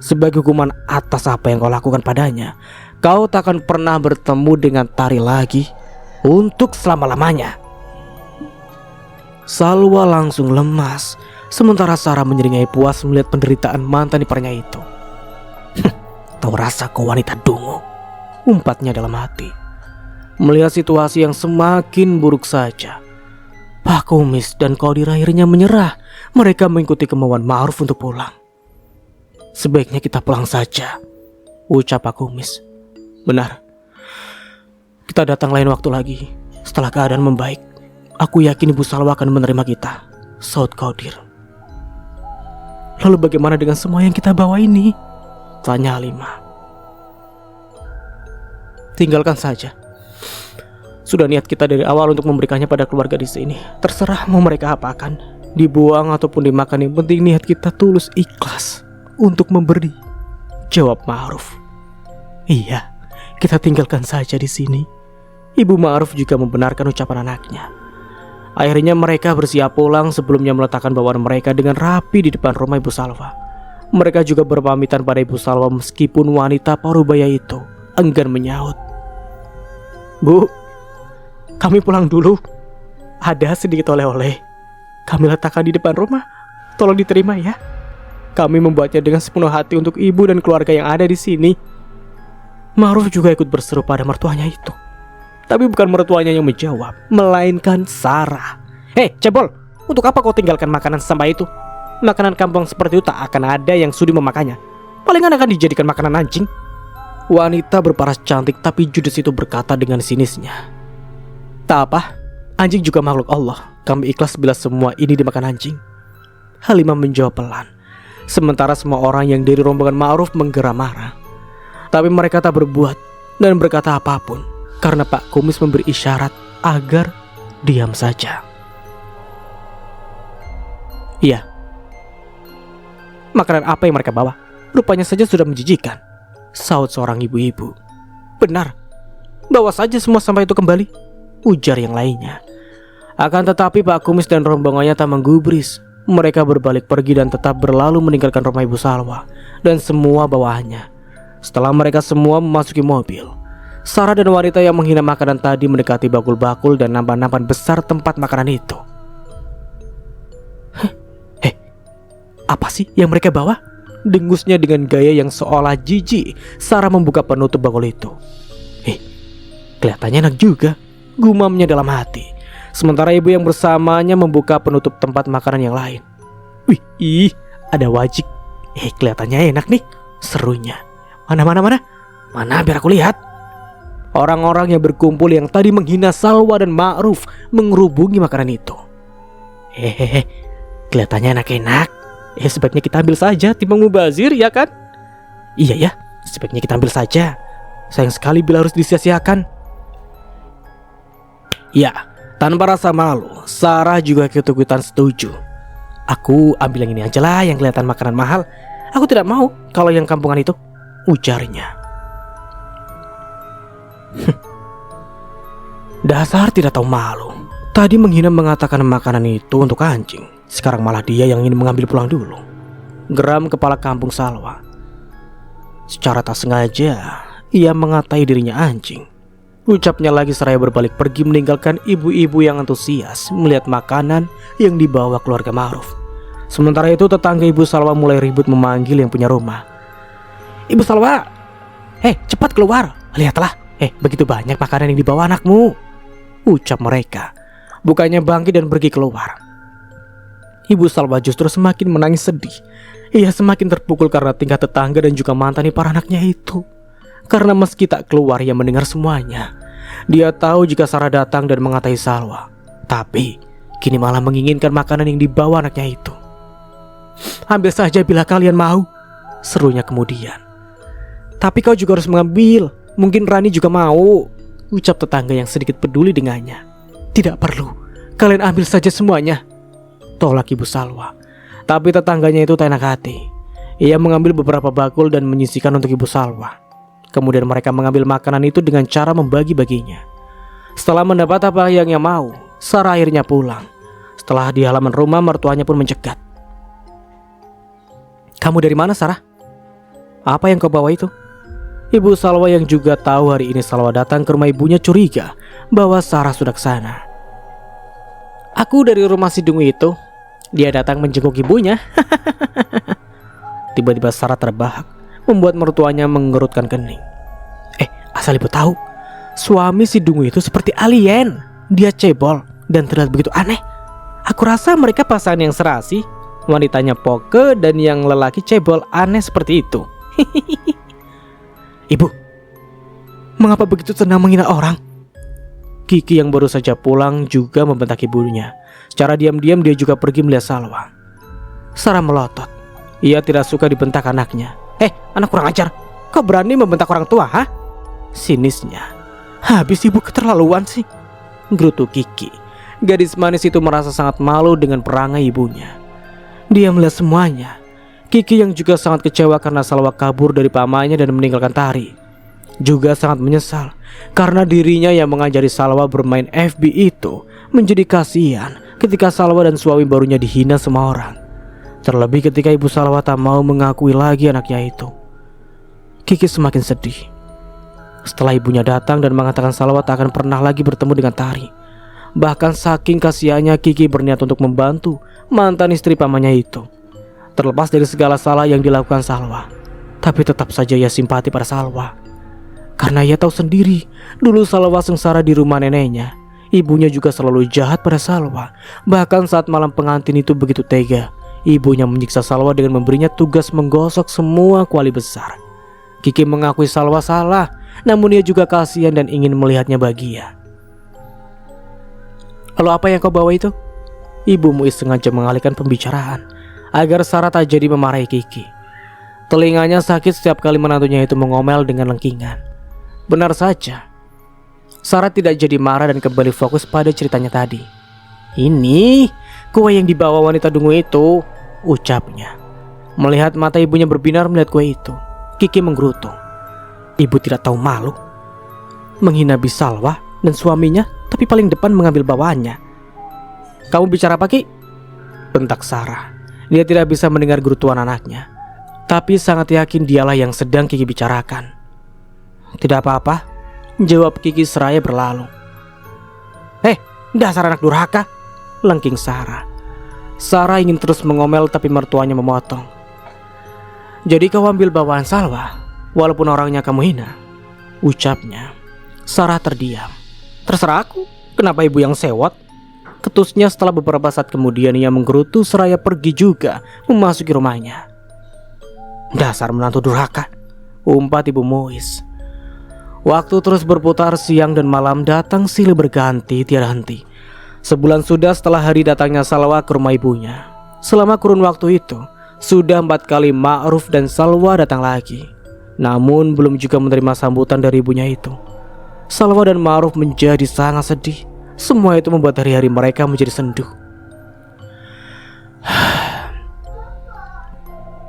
Sebagai hukuman atas apa yang kau lakukan padanya, kau takkan pernah bertemu dengan Tari lagi untuk selama-lamanya. Salwa langsung lemas, sementara Sarah menyeringai puas melihat penderitaan mantan iparnya itu. Tahu rasa kau wanita dungu, umpatnya dalam hati. Melihat situasi yang semakin buruk saja, Pak Kumis dan Qadir akhirnya menyerah. Mereka mengikuti kemauan Ma'ruf untuk pulang. Sebaiknya kita pulang saja, ucap Pak Kumis. Benar. Kita datang lain waktu lagi. Setelah keadaan membaik, aku yakin Ibu Salwa akan menerima kita, saud Qadir. Lalu bagaimana dengan semua yang kita bawa ini? Tanya Halimah. Tinggalkan saja. Sudah niat kita dari awal untuk memberikannya pada keluarga di sini. Terserah mau mereka apakan. dibuang ataupun dimakan, yang penting niat kita tulus ikhlas untuk memberi, jawab Ma'ruf. Iya, kita tinggalkan saja di sini. Ibu Ma'ruf juga membenarkan ucapan anaknya. Akhirnya mereka bersiap pulang, sebelumnya meletakkan bawaan mereka dengan rapi di depan rumah Ibu Salwa. Mereka juga berpamitan pada Ibu Salwa meskipun wanita parubaya itu enggan menyahut. Bu, kami pulang dulu. Ada sedikit oleh-oleh. Kami letakkan di depan rumah. Tolong diterima ya. Kami membuatnya dengan sepenuh hati untuk ibu dan keluarga yang ada di sini. Ma'ruf juga ikut berseru pada mertuanya itu. Tapi bukan mertuanya yang menjawab, melainkan Sarah. Hei, cebol, untuk apa kau tinggalkan makanan sampah itu? Makanan kampung seperti itu tak akan ada yang sudi memakannya. Palingan akan dijadikan makanan anjing. Wanita berparas cantik tapi judes itu berkata dengan sinisnya. Tak apa, anjing juga makhluk Allah. Kami ikhlas bila semua ini dimakan anjing. Halimah menjawab pelan. Sementara semua orang yang dari rombongan Ma'ruf menggeram marah. Tapi mereka tak berbuat dan berkata apapun, karena Pak Kumis memberi isyarat agar diam saja. Iya, makanan apa yang mereka bawa? Rupanya saja sudah menjijikan, saut seorang ibu-ibu. Benar, bawa saja semua sampah itu kembali, ujar yang lainnya. Akan tetapi Pak Kumis dan rombongannya tak menggubris. Mereka berbalik pergi dan tetap berlalu meninggalkan rumah Ibu Salwa dan semua bawahannya. Setelah mereka semua memasuki mobil, Sarah dan wanita yang menghina makanan tadi mendekati bakul-bakul dan nampan-nampan besar tempat makanan itu. Apa sih yang mereka bawa? Dengusnya dengan gaya yang seolah jijik. Sarah membuka penutup bakul itu. Kelihatannya enak juga, gumamnya dalam hati. Sementara ibu yang bersamanya membuka penutup tempat makanan yang lain. Wih, ada wajik. Kelihatannya enak nih, serunya. Mana biar aku lihat. Orang-orang yang berkumpul yang tadi menghina Salwa dan Ma'ruf mengerubungi makanan itu. Kelihatannya enak-enak. Sebaiknya kita ambil saja, timbang mubazir, ya kan? Iya ya, sebaiknya kita ambil saja. Sayang sekali bila harus disia-siakan. Ya, tanpa rasa malu, Sarah juga ikut-ikutan setuju. Aku ambil yang ini aja lah, yang kelihatan makanan mahal. Aku tidak mau kalau yang kampungan itu, ujarnya. Dasar tidak tahu malu. Tadi menghina mengatakan makanan itu untuk anjing. Sekarang malah dia yang ingin mengambil pulang dulu. Geram kepala kampung Salwa. Secara tak sengaja, ia mengatai dirinya anjing. Ucapnya lagi seraya berbalik pergi meninggalkan ibu-ibu yang antusias melihat makanan yang dibawa keluarga Ma'ruf. Sementara itu tetangga Ibu Salwa mulai ribut memanggil yang punya rumah. Ibu Salwa, cepat keluar. Lihatlah, begitu banyak makanan yang dibawa anakmu, ucap mereka. Bukannya bangkit dan pergi keluar. Ibu Salwa justru semakin menangis sedih. Ia semakin terpukul karena tingkah tetangga dan juga mantan ipar anaknya itu. Karena meski tak keluar, ia mendengar semuanya. Dia tahu jika Sarah datang dan mengatai Salwa, tapi kini malah menginginkan makanan yang dibawa anaknya itu. Ambil saja bila kalian mau, serunya kemudian. Tapi kau juga harus mengambil. Mungkin Rani juga mau, ucap tetangga yang sedikit peduli dengannya. Tidak perlu, kalian ambil saja semuanya, tolak Ibu Salwa. Tapi tetangganya itu tak enak hati. Ia mengambil beberapa bakul dan menyisikan untuk Ibu Salwa. Kemudian mereka mengambil makanan itu dengan cara membagi-baginya. Setelah mendapat apa yang ia mau, Sarah akhirnya pulang. Setelah di halaman rumah, mertuanya pun mencegat. Kamu dari mana, Sarah? Apa yang kau bawa itu? Ibu Salwa yang juga tahu hari ini Salwa datang ke rumah ibunya curiga bahwa Sarah sudah ke sana. Aku dari rumah si Dungu itu. Dia datang menjenguk ibunya. Tiba-tiba Sarah terbahak, membuat mertuanya mengerutkan kening. Asal ibu tahu, suami si Dungu itu seperti alien. Dia cebol dan terlihat begitu aneh. Aku rasa mereka pasangan yang serasi. Wanitanya poke dan yang lelaki cebol aneh seperti itu. Ibu, mengapa begitu senang menghina orang? Kiki yang baru saja pulang juga membentak ibunya. Secara diam-diam dia juga pergi melihat Salwa. Sarah melotot. Ia tidak suka dibentak anaknya. Anak kurang ajar, kau berani membentak orang tua, ha? Sinisnya. Habis ibu keterlaluan sih, gerutu Kiki. Gadis manis itu merasa sangat malu dengan perangai ibunya. Dia melihat semuanya. Kiki yang juga sangat kecewa karena Salwa kabur dari pamannya dan meninggalkan Tari, juga sangat menyesal karena dirinya yang mengajari Salwa bermain FB itu menjadi kasihan ketika Salwa dan suami barunya dihina semua orang. Terlebih ketika ibu Salwa tak mau mengakui lagi anaknya itu. Kiki semakin sedih. Setelah ibunya datang dan mengatakan Salwa tak akan pernah lagi bertemu dengan Tari. Bahkan saking kasihannya Kiki berniat untuk membantu mantan istri pamannya itu. Terlepas dari segala salah yang dilakukan Salwa, tapi tetap saja ia simpati pada Salwa. Karena ia tahu sendiri, dulu Salwa sengsara di rumah neneknya. Ibunya juga selalu jahat pada Salwa. Bahkan saat malam pengantin itu begitu tega. Ibunya menyiksa Salwa dengan memberinya tugas menggosok semua kuali besar. Kiki mengakui Salwa salah, namun ia juga kasihan dan ingin melihatnya bahagia. "Lalu apa yang kau bawa itu?" Ibu Muiz sengaja mengalihkan pembicaraan agar Sarah tak jadi memarahi Kiki. Telinganya sakit setiap kali menantunya itu mengomel dengan lengkingan. Benar saja, Sarah tidak jadi marah dan kembali fokus pada ceritanya tadi. "Ini kue yang dibawa wanita dungu itu," ucapnya. Melihat mata ibunya berbinar melihat kue itu, Kiki menggerutu. Ibu tidak tahu malu, menghina Bisalwa dan suaminya, tapi paling depan mengambil bawaannya. "Kamu bicara apa, Ki?" bentak Sarah. Dia tidak bisa mendengar gerutuan anaknya, tapi sangat yakin dialah yang sedang Kiki bicarakan. "Tidak apa-apa," jawab Kiki seraya berlalu. Dasar anak durhaka," lengking Sarah. Sarah ingin terus mengomel tapi mertuanya memotong. "Jadi kau ambil bawaan Salwa, walaupun orangnya kamu hina?" ucapnya. Sarah terdiam. "Terserah aku, kenapa ibu yang sewot?" ketusnya. Setelah beberapa saat kemudian ia menggerutu seraya pergi juga memasuki rumahnya. "Dasar menantu durhaka," umpat ibu Muiz. Waktu terus berputar, siang dan malam datang silih berganti tiada henti. Sebulan sudah setelah hari datangnya Salwa ke rumah ibunya. Selama kurun waktu itu, sudah 4 kali Ma'ruf dan Salwa datang lagi. Namun belum juga menerima sambutan dari ibunya itu. Salwa dan Ma'ruf menjadi sangat sedih. Semua itu membuat hari-hari mereka menjadi sendu.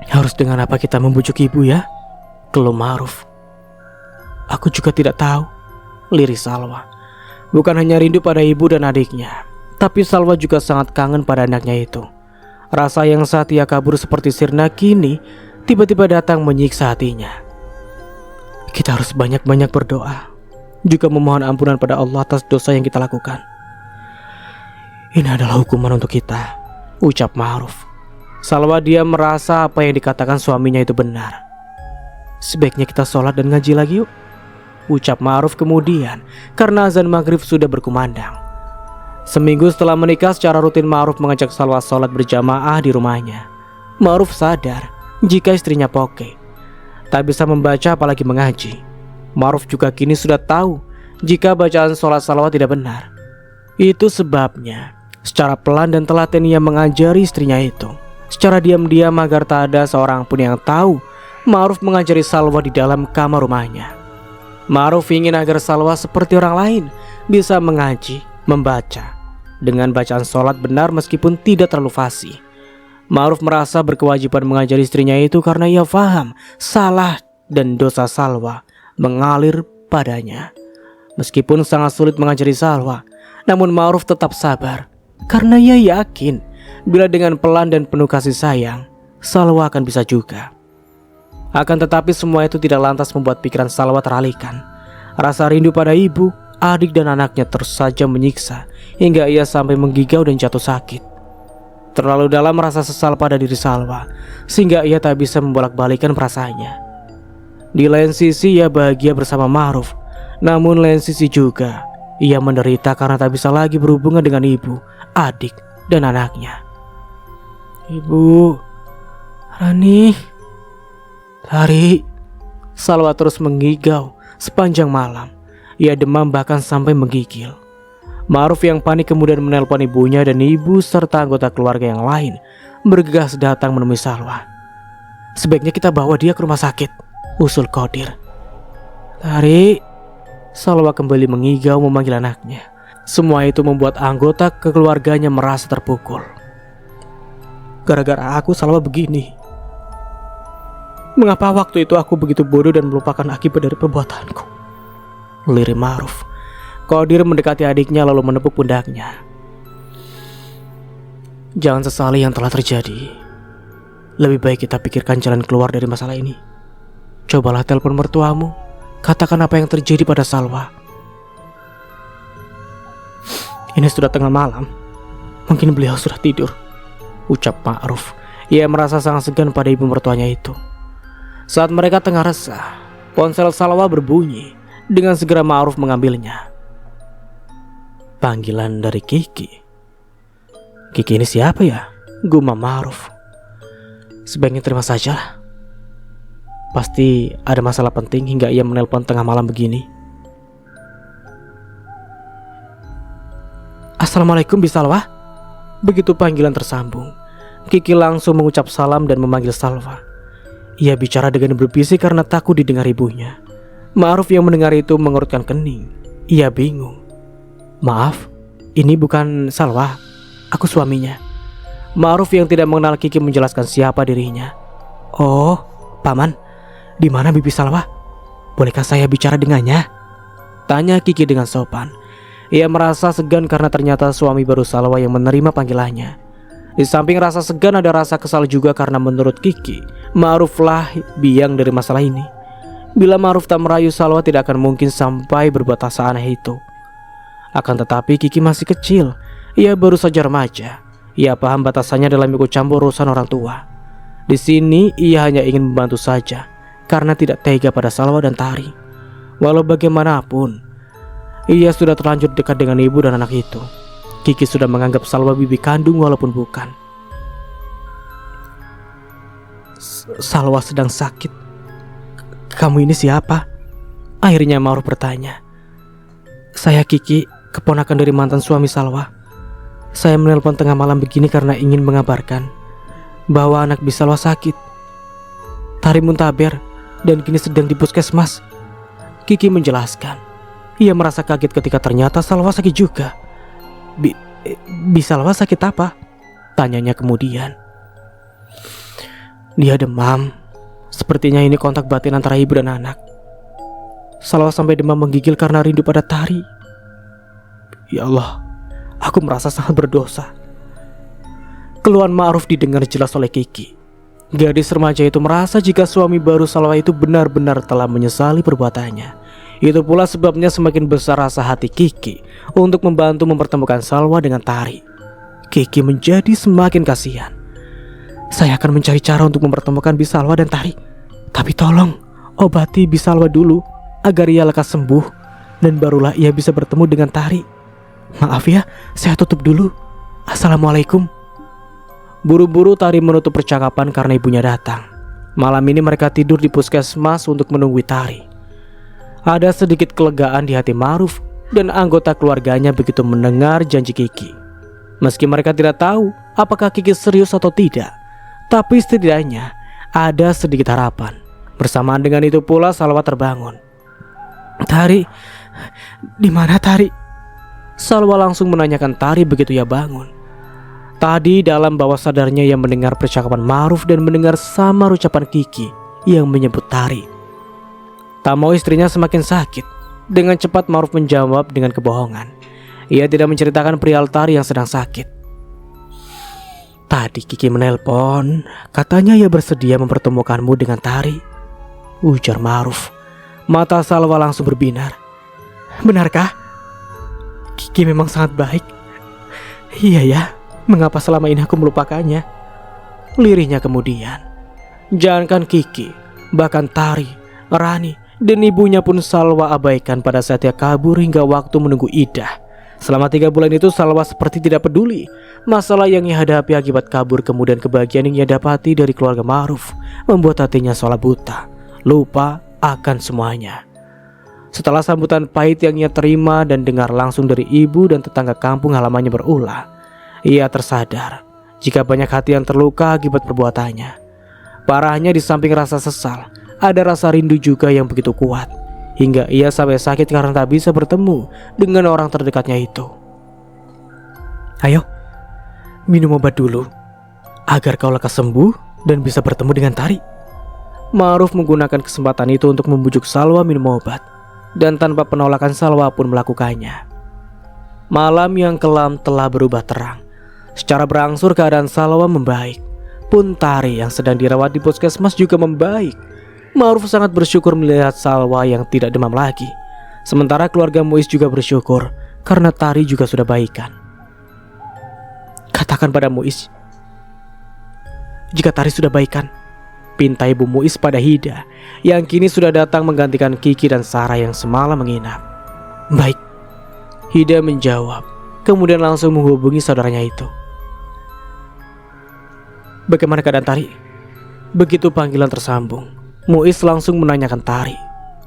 "Harus dengan apa kita membujuk ibu ya?" keluh Ma'ruf. "Aku juga tidak tahu," liris Salwa. Bukan hanya rindu pada ibu dan adiknya, tapi Salwa juga sangat kangen pada anaknya itu. Rasa yang saat ia kabur seperti sirna kini tiba-tiba datang menyiksa hatinya. Kita harus banyak-banyak berdoa, juga memohon ampunan pada Allah atas dosa yang kita lakukan. Ini adalah hukuman untuk kita, ucap Ma'ruf. Salwa dia merasa apa yang dikatakan suaminya itu benar. Sebaiknya kita sholat dan ngaji lagi yuk, ucap Ma'ruf kemudian karena azan maghrib sudah berkumandang. Seminggu setelah menikah, secara rutin Ma'ruf mengajak Salwa sholat berjamaah di rumahnya. Ma'ruf sadar jika istrinya Poke tak bisa membaca apalagi mengaji. Ma'ruf juga kini sudah tahu jika bacaan sholat Salwa tidak benar. Itu sebabnya secara pelan dan telaten ia mengajari istrinya itu. Secara diam-diam agar tak ada seorang pun yang tahu, Ma'ruf mengajari Salwa di dalam kamar rumahnya. Ma'ruf ingin agar Salwa seperti orang lain bisa mengaji, membaca dengan bacaan sholat benar meskipun tidak terlalu fasih. Ma'ruf merasa berkewajiban mengajari istrinya itu karena ia paham salah dan dosa Salwa mengalir padanya. Meskipun sangat sulit mengajari Salwa, namun Ma'ruf tetap sabar karena ia yakin bila dengan pelan dan penuh kasih sayang, Salwa akan bisa juga. Akan tetapi semua itu tidak lantas membuat pikiran Salwa teralihkan. Rasa rindu pada ibu, adik dan anaknya terus saja menyiksa hingga ia sampai menggigau dan jatuh sakit. Terlalu dalam rasa sesal pada diri Salwa sehingga ia tak bisa membolak-balikan perasaannya. Di lain sisi ia bahagia bersama Ma'ruf, namun lain sisi juga ia menderita karena tak bisa lagi berhubungan dengan ibu, adik dan anaknya. Ibu, Rani, Tari. Salwa terus menggigau sepanjang malam. Ia demam bahkan sampai menggigil. Ma'ruf yang panik kemudian menelpon ibunya dan ibu serta anggota keluarga yang lain bergegas datang menemui Salwa. Sebaiknya kita bawa dia ke rumah sakit, usul Qadir. Tari. Salwa kembali mengigau memanggil anaknya. Semua itu membuat anggota keluarganya merasa terpukul. Gara-gara aku Salwa begini. Mengapa waktu itu aku begitu bodoh dan melupakan akibat dari perbuatanku? Lirih Ma'ruf. Qadir mendekati adiknya lalu menepuk pundaknya. Jangan sesali yang telah terjadi. Lebih baik kita pikirkan jalan keluar dari masalah ini. Cobalah telepon mertuamu. Katakan apa yang terjadi pada Salwa. Ini sudah tengah malam. Mungkin beliau sudah tidur, ucap Ma'ruf. Ia merasa sangat segan pada ibu mertuanya itu. Saat mereka tengah resah, ponsel Salwa berbunyi. Dengan segera Ma'ruf mengambilnya. Panggilan dari Kiki. Kiki ini siapa ya? Gumam Ma'ruf. Sebaiknya terima saja. Pasti ada masalah penting hingga ia menelpon tengah malam begini. Assalamualaikum Bisalwa. Begitu panggilan tersambung, Kiki langsung mengucap salam dan memanggil Salwa. Ia bicara dengan berbisik karena takut didengar ibunya. Ma'ruf yang mendengar itu mengerutkan kening. Ia bingung. Maaf, ini bukan Salwa. Aku suaminya. Ma'ruf yang tidak mengenal Kiki menjelaskan siapa dirinya. Oh, paman, di mana bibi Salwa? Bolehkah saya bicara dengannya? Tanya Kiki dengan sopan. Ia merasa segan karena ternyata suami baru Salwa yang menerima panggilannya. Di samping rasa segan ada rasa kesal juga karena menurut Kiki, Ma'ruflah biang dari masalah ini. Bila Ma'ruf tak merayu Salwa tidak akan mungkin sampai berbuat asa aneh itu. Akan tetapi Kiki masih kecil. Ia baru saja remaja. Ia paham batasannya dalam ikut campur urusan orang tua. Di sini ia hanya ingin membantu saja karena tidak tega pada Salwa dan Tari. Walau bagaimanapun, ia sudah terlanjur dekat dengan ibu dan anak itu. Kiki sudah menganggap Salwa bibi kandung walaupun bukan. Salwa sedang sakit. Kamu ini siapa? Akhirnya Ma'ruf bertanya. Saya Kiki, keponakan dari mantan suami Salwa. Saya menelpon tengah malam begini karena ingin mengabarkan bahwa anak Bisalwa sakit. Tari muntaber dan kini sedang di puskesmas. Kiki menjelaskan. Ia merasa kaget ketika ternyata Salwa sakit juga. Bisalwa sakit apa? Tanyanya kemudian. Dia demam. Sepertinya ini kontak batin antara ibu dan anak. Salwa sampai demam menggigil karena rindu pada Tari. Ya Allah, aku merasa sangat berdosa. Keluhan Ma'ruf didengar jelas oleh Kiki. Gadis remaja itu merasa jika suami baru Salwa itu benar-benar telah menyesali perbuatannya. Itu pula sebabnya semakin besar rasa hati Kiki untuk membantu mempertemukan Salwa dengan Tari. Kiki menjadi semakin kasihan. Saya akan mencari cara untuk mempertemukan Bisalwa dan Tari. Tapi tolong obati Bisalwa dulu agar ia lekas sembuh dan barulah ia bisa bertemu dengan Tari. Maaf ya, saya tutup dulu. Assalamualaikum. Buru-buru Tari menutup percakapan karena ibunya datang. Malam ini mereka tidur di puskesmas untuk menunggu Tari. Ada sedikit kelegaan di hati Ma'ruf dan anggota keluarganya begitu mendengar janji Kiki. Meski mereka tidak tahu apakah Kiki serius atau tidak, tapi setidaknya ada sedikit harapan. Bersamaan dengan itu pula Salwa terbangun. Tari, di mana Tari? Salwa langsung menanyakan Tari begitu ia bangun. Tadi dalam bawah sadarnya ia mendengar percakapan Ma'ruf dan mendengar sama ucapan Kiki yang menyebut Tari. Tak mau istrinya semakin sakit. Dengan cepat Ma'ruf menjawab dengan kebohongan. Ia tidak menceritakan perihal Tari yang sedang sakit. Tadi Kiki menelpon, katanya ia bersedia mempertemukanmu dengan Tari, ujar Ma'ruf. Mata Salwa langsung berbinar. Benarkah? Kiki memang sangat baik. Iya ya, mengapa selama ini aku melupakannya? Lirihnya kemudian. Jangankan Kiki, bahkan Tari, Rani, dan ibunya pun Salwa abaikan pada saat ia kabur hingga waktu menunggu idah. Selama 3 bulan itu Salwa seperti tidak peduli masalah yang ia hadapi akibat kabur, kemudian kebahagiaan yang ia dapati dari keluarga Ma'ruf membuat hatinya seolah buta, lupa akan semuanya. Setelah sambutan pahit yang ia terima dan dengar langsung dari ibu dan tetangga kampung halamannya berulah, ia tersadar jika banyak hati yang terluka akibat perbuatannya. Parahnya di samping rasa sesal, ada rasa rindu juga yang begitu kuat, hingga ia sampai sakit karena tak bisa bertemu dengan orang terdekatnya itu. Ayo, minum obat dulu, agar kau lekas sembuh dan bisa bertemu dengan Tari. Ma'ruf menggunakan kesempatan itu untuk membujuk Salwa minum obat, dan tanpa penolakan Salwa pun melakukannya. Malam yang kelam telah berubah terang. Secara berangsur keadaan Salwa membaik. Pun Tari yang sedang dirawat di puskesmas juga membaik. Ma'ruf sangat bersyukur melihat Salwa yang tidak demam lagi. Sementara keluarga Muiz juga bersyukur karena Tari juga sudah baikan. Katakan pada Muiz, jika Tari sudah baikan, pinta Ibu Muiz pada Hida yang kini sudah datang menggantikan Kiki dan Sarah yang semalam menginap. Baik, Hida menjawab, kemudian langsung menghubungi saudaranya itu. Bagaimana keadaan Tari? Begitu panggilan tersambung, Muiz langsung menanyakan Tari.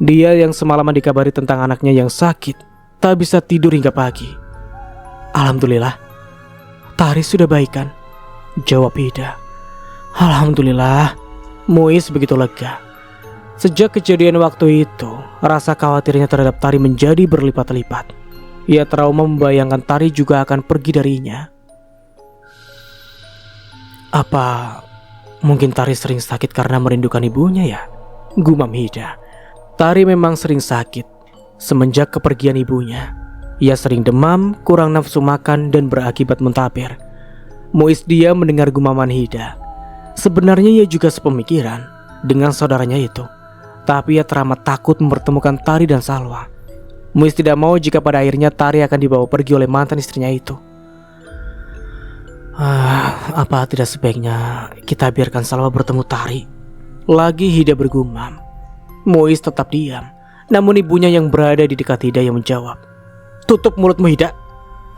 Dia yang semalaman dikabari tentang anaknya yang sakit, tak bisa tidur hingga pagi. Alhamdulillah, Tari sudah baikan, jawab Hida. Alhamdulillah, Muiz begitu lega. Sejak kejadian waktu itu, rasa khawatirnya terhadap Tari menjadi berlipat-lipat. Ia trauma membayangkan Tari juga akan pergi darinya. Apa mungkin Tari sering sakit karena merindukan ibunya ya? Gumam Hida. Tari memang sering sakit semenjak kepergian ibunya. Ia sering demam, kurang nafsu makan, dan berakibat muntaber. Muiz diam mendengar gumaman Hida. Sebenarnya ia juga sepemikiran dengan saudaranya itu, tapi ia teramat takut mempertemukan Tari dan Salwa. Muiz tidak mau jika pada akhirnya Tari akan dibawa pergi oleh mantan istrinya itu. Apa tidak sebaiknya kita biarkan Salwa bertemu Tari? Lagi Hida bergumam. Muiz tetap diam, namun ibunya yang berada di dekat Hida yang menjawab. Tutup mulutmu Hida,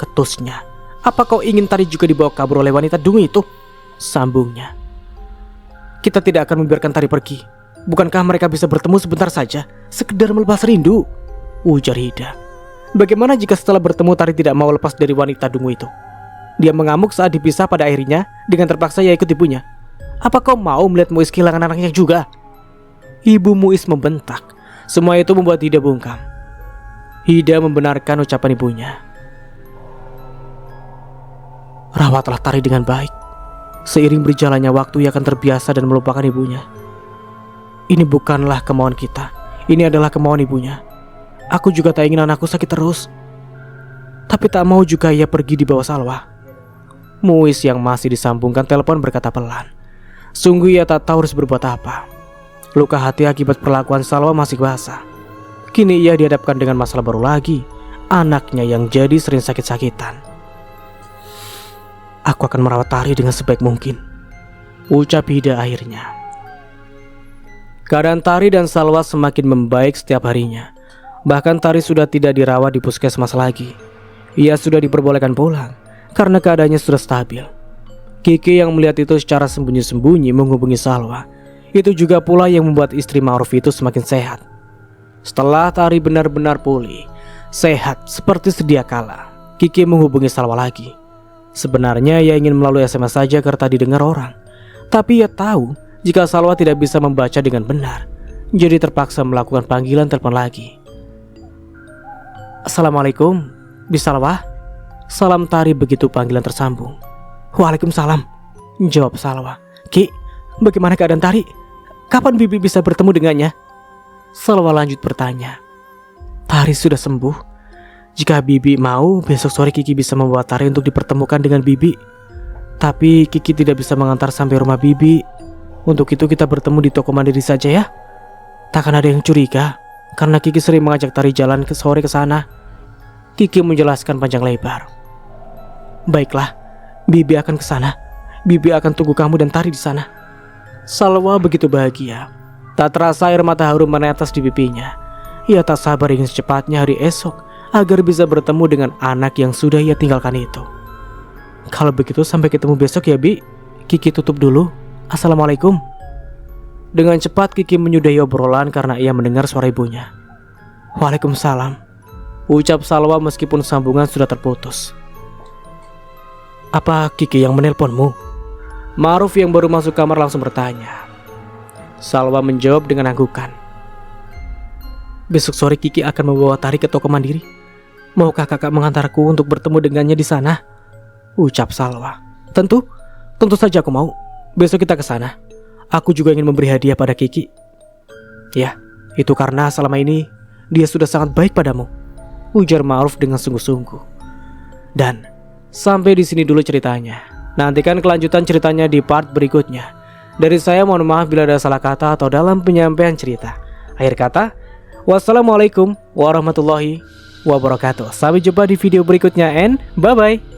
ketusnya. Apa kau ingin Tari juga dibawa kabur oleh wanita dungu itu? Sambungnya. Kita tidak akan membiarkan Tari pergi. Bukankah mereka bisa bertemu sebentar saja, sekedar melepas rindu? Ujar Hida. Bagaimana jika setelah bertemu Tari tidak mau lepas dari wanita dungu itu? Dia mengamuk saat dipisah, pada akhirnya dengan terpaksa ia ikut ibunya. Apa kau mau melihat Muiz kehilangan anaknya juga? Ibu Muiz membentak. Semua itu membuat Hida bungkam. Hida membenarkan ucapan ibunya. Rawatlah Tari dengan baik. Seiring berjalannya waktu ia akan terbiasa dan melupakan ibunya. Ini bukanlah kemauan kita. Ini adalah kemauan ibunya. Aku juga tak ingin anakku sakit terus. Tapi tak mau juga ia pergi di bawah Salwa. Muiz yang masih disambungkan telepon berkata pelan. Sungguh ia tak tahu harus berbuat apa. Luka hati akibat perlakuan Salwa masih basah. Kini ia dihadapkan dengan masalah baru lagi. Anaknya yang jadi sering sakit-sakitan. Aku akan merawat Tari dengan sebaik mungkin, ucap Hida akhirnya. Keadaan Tari dan Salwa semakin membaik setiap harinya. Bahkan Tari sudah tidak dirawat di puskesmas lagi. Ia sudah diperbolehkan pulang karena keadaannya sudah stabil. Kiki yang melihat itu secara sembunyi-sembunyi menghubungi Salwa. Itu juga pula yang membuat istri Ma'ruf itu semakin sehat. Setelah Tari benar-benar pulih, sehat seperti sedia kala, Kiki menghubungi Salwa lagi. Sebenarnya ia ingin melalui SMS saja karena didengar orang. Tapi ia tahu jika Salwa tidak bisa membaca dengan benar, jadi terpaksa melakukan panggilan telepon lagi. Assalamualaikum, Bisalwa. Salam Tari begitu panggilan tersambung. Waalaikumsalam, jawab Salwa. Ki, bagaimana keadaan Tari? Kapan Bibi bisa bertemu dengannya? Salwa lanjut bertanya. Tari sudah sembuh. Jika Bibi mau, besok sore Kiki bisa membawa Tari untuk dipertemukan dengan Bibi. Tapi Kiki tidak bisa mengantar sampai rumah Bibi. Untuk itu kita bertemu di toko mandiri saja ya. Takkan ada yang curiga karena Kiki sering mengajak Tari jalan ke sore ke sana. Kiki menjelaskan panjang lebar. Baiklah, Bibi akan ke sana. Bibi akan tunggu kamu dan Tari di sana. Salwa begitu bahagia. Tak terasa air mata harum menetes di pipinya. Ia tak sabar ingin secepatnya hari esok agar bisa bertemu dengan anak yang sudah ia tinggalkan itu. Kalau begitu sampai ketemu besok ya Bi. Kiki tutup dulu. Assalamualaikum. Dengan cepat Kiki menyudahi obrolan karena ia mendengar suara ibunya. Waalaikumsalam, ucap Salwa meskipun sambungan sudah terputus. Apa Kiki yang menelponmu? Ma'ruf yang baru masuk kamar langsung bertanya. Salwa menjawab dengan anggukan. Besok sore Kiki akan membawa Tari ke toko mandiri. Maukah kakak mengantarku untuk bertemu dengannya di sana? ucap Salwa. Tentu saja aku mau. Besok kita ke sana. Aku juga ingin memberi hadiah pada Kiki. Ya, itu karena selama ini dia sudah sangat baik padamu, ujar Ma'ruf dengan sungguh-sungguh. Dan sampai di sini dulu ceritanya. Nantikan kelanjutan ceritanya di part berikutnya. Dari saya mohon maaf bila ada salah kata atau dalam penyampaian cerita. Akhir kata, wassalamualaikum warahmatullahi wabarakatuh. Sampai jumpa di video berikutnya and bye-bye.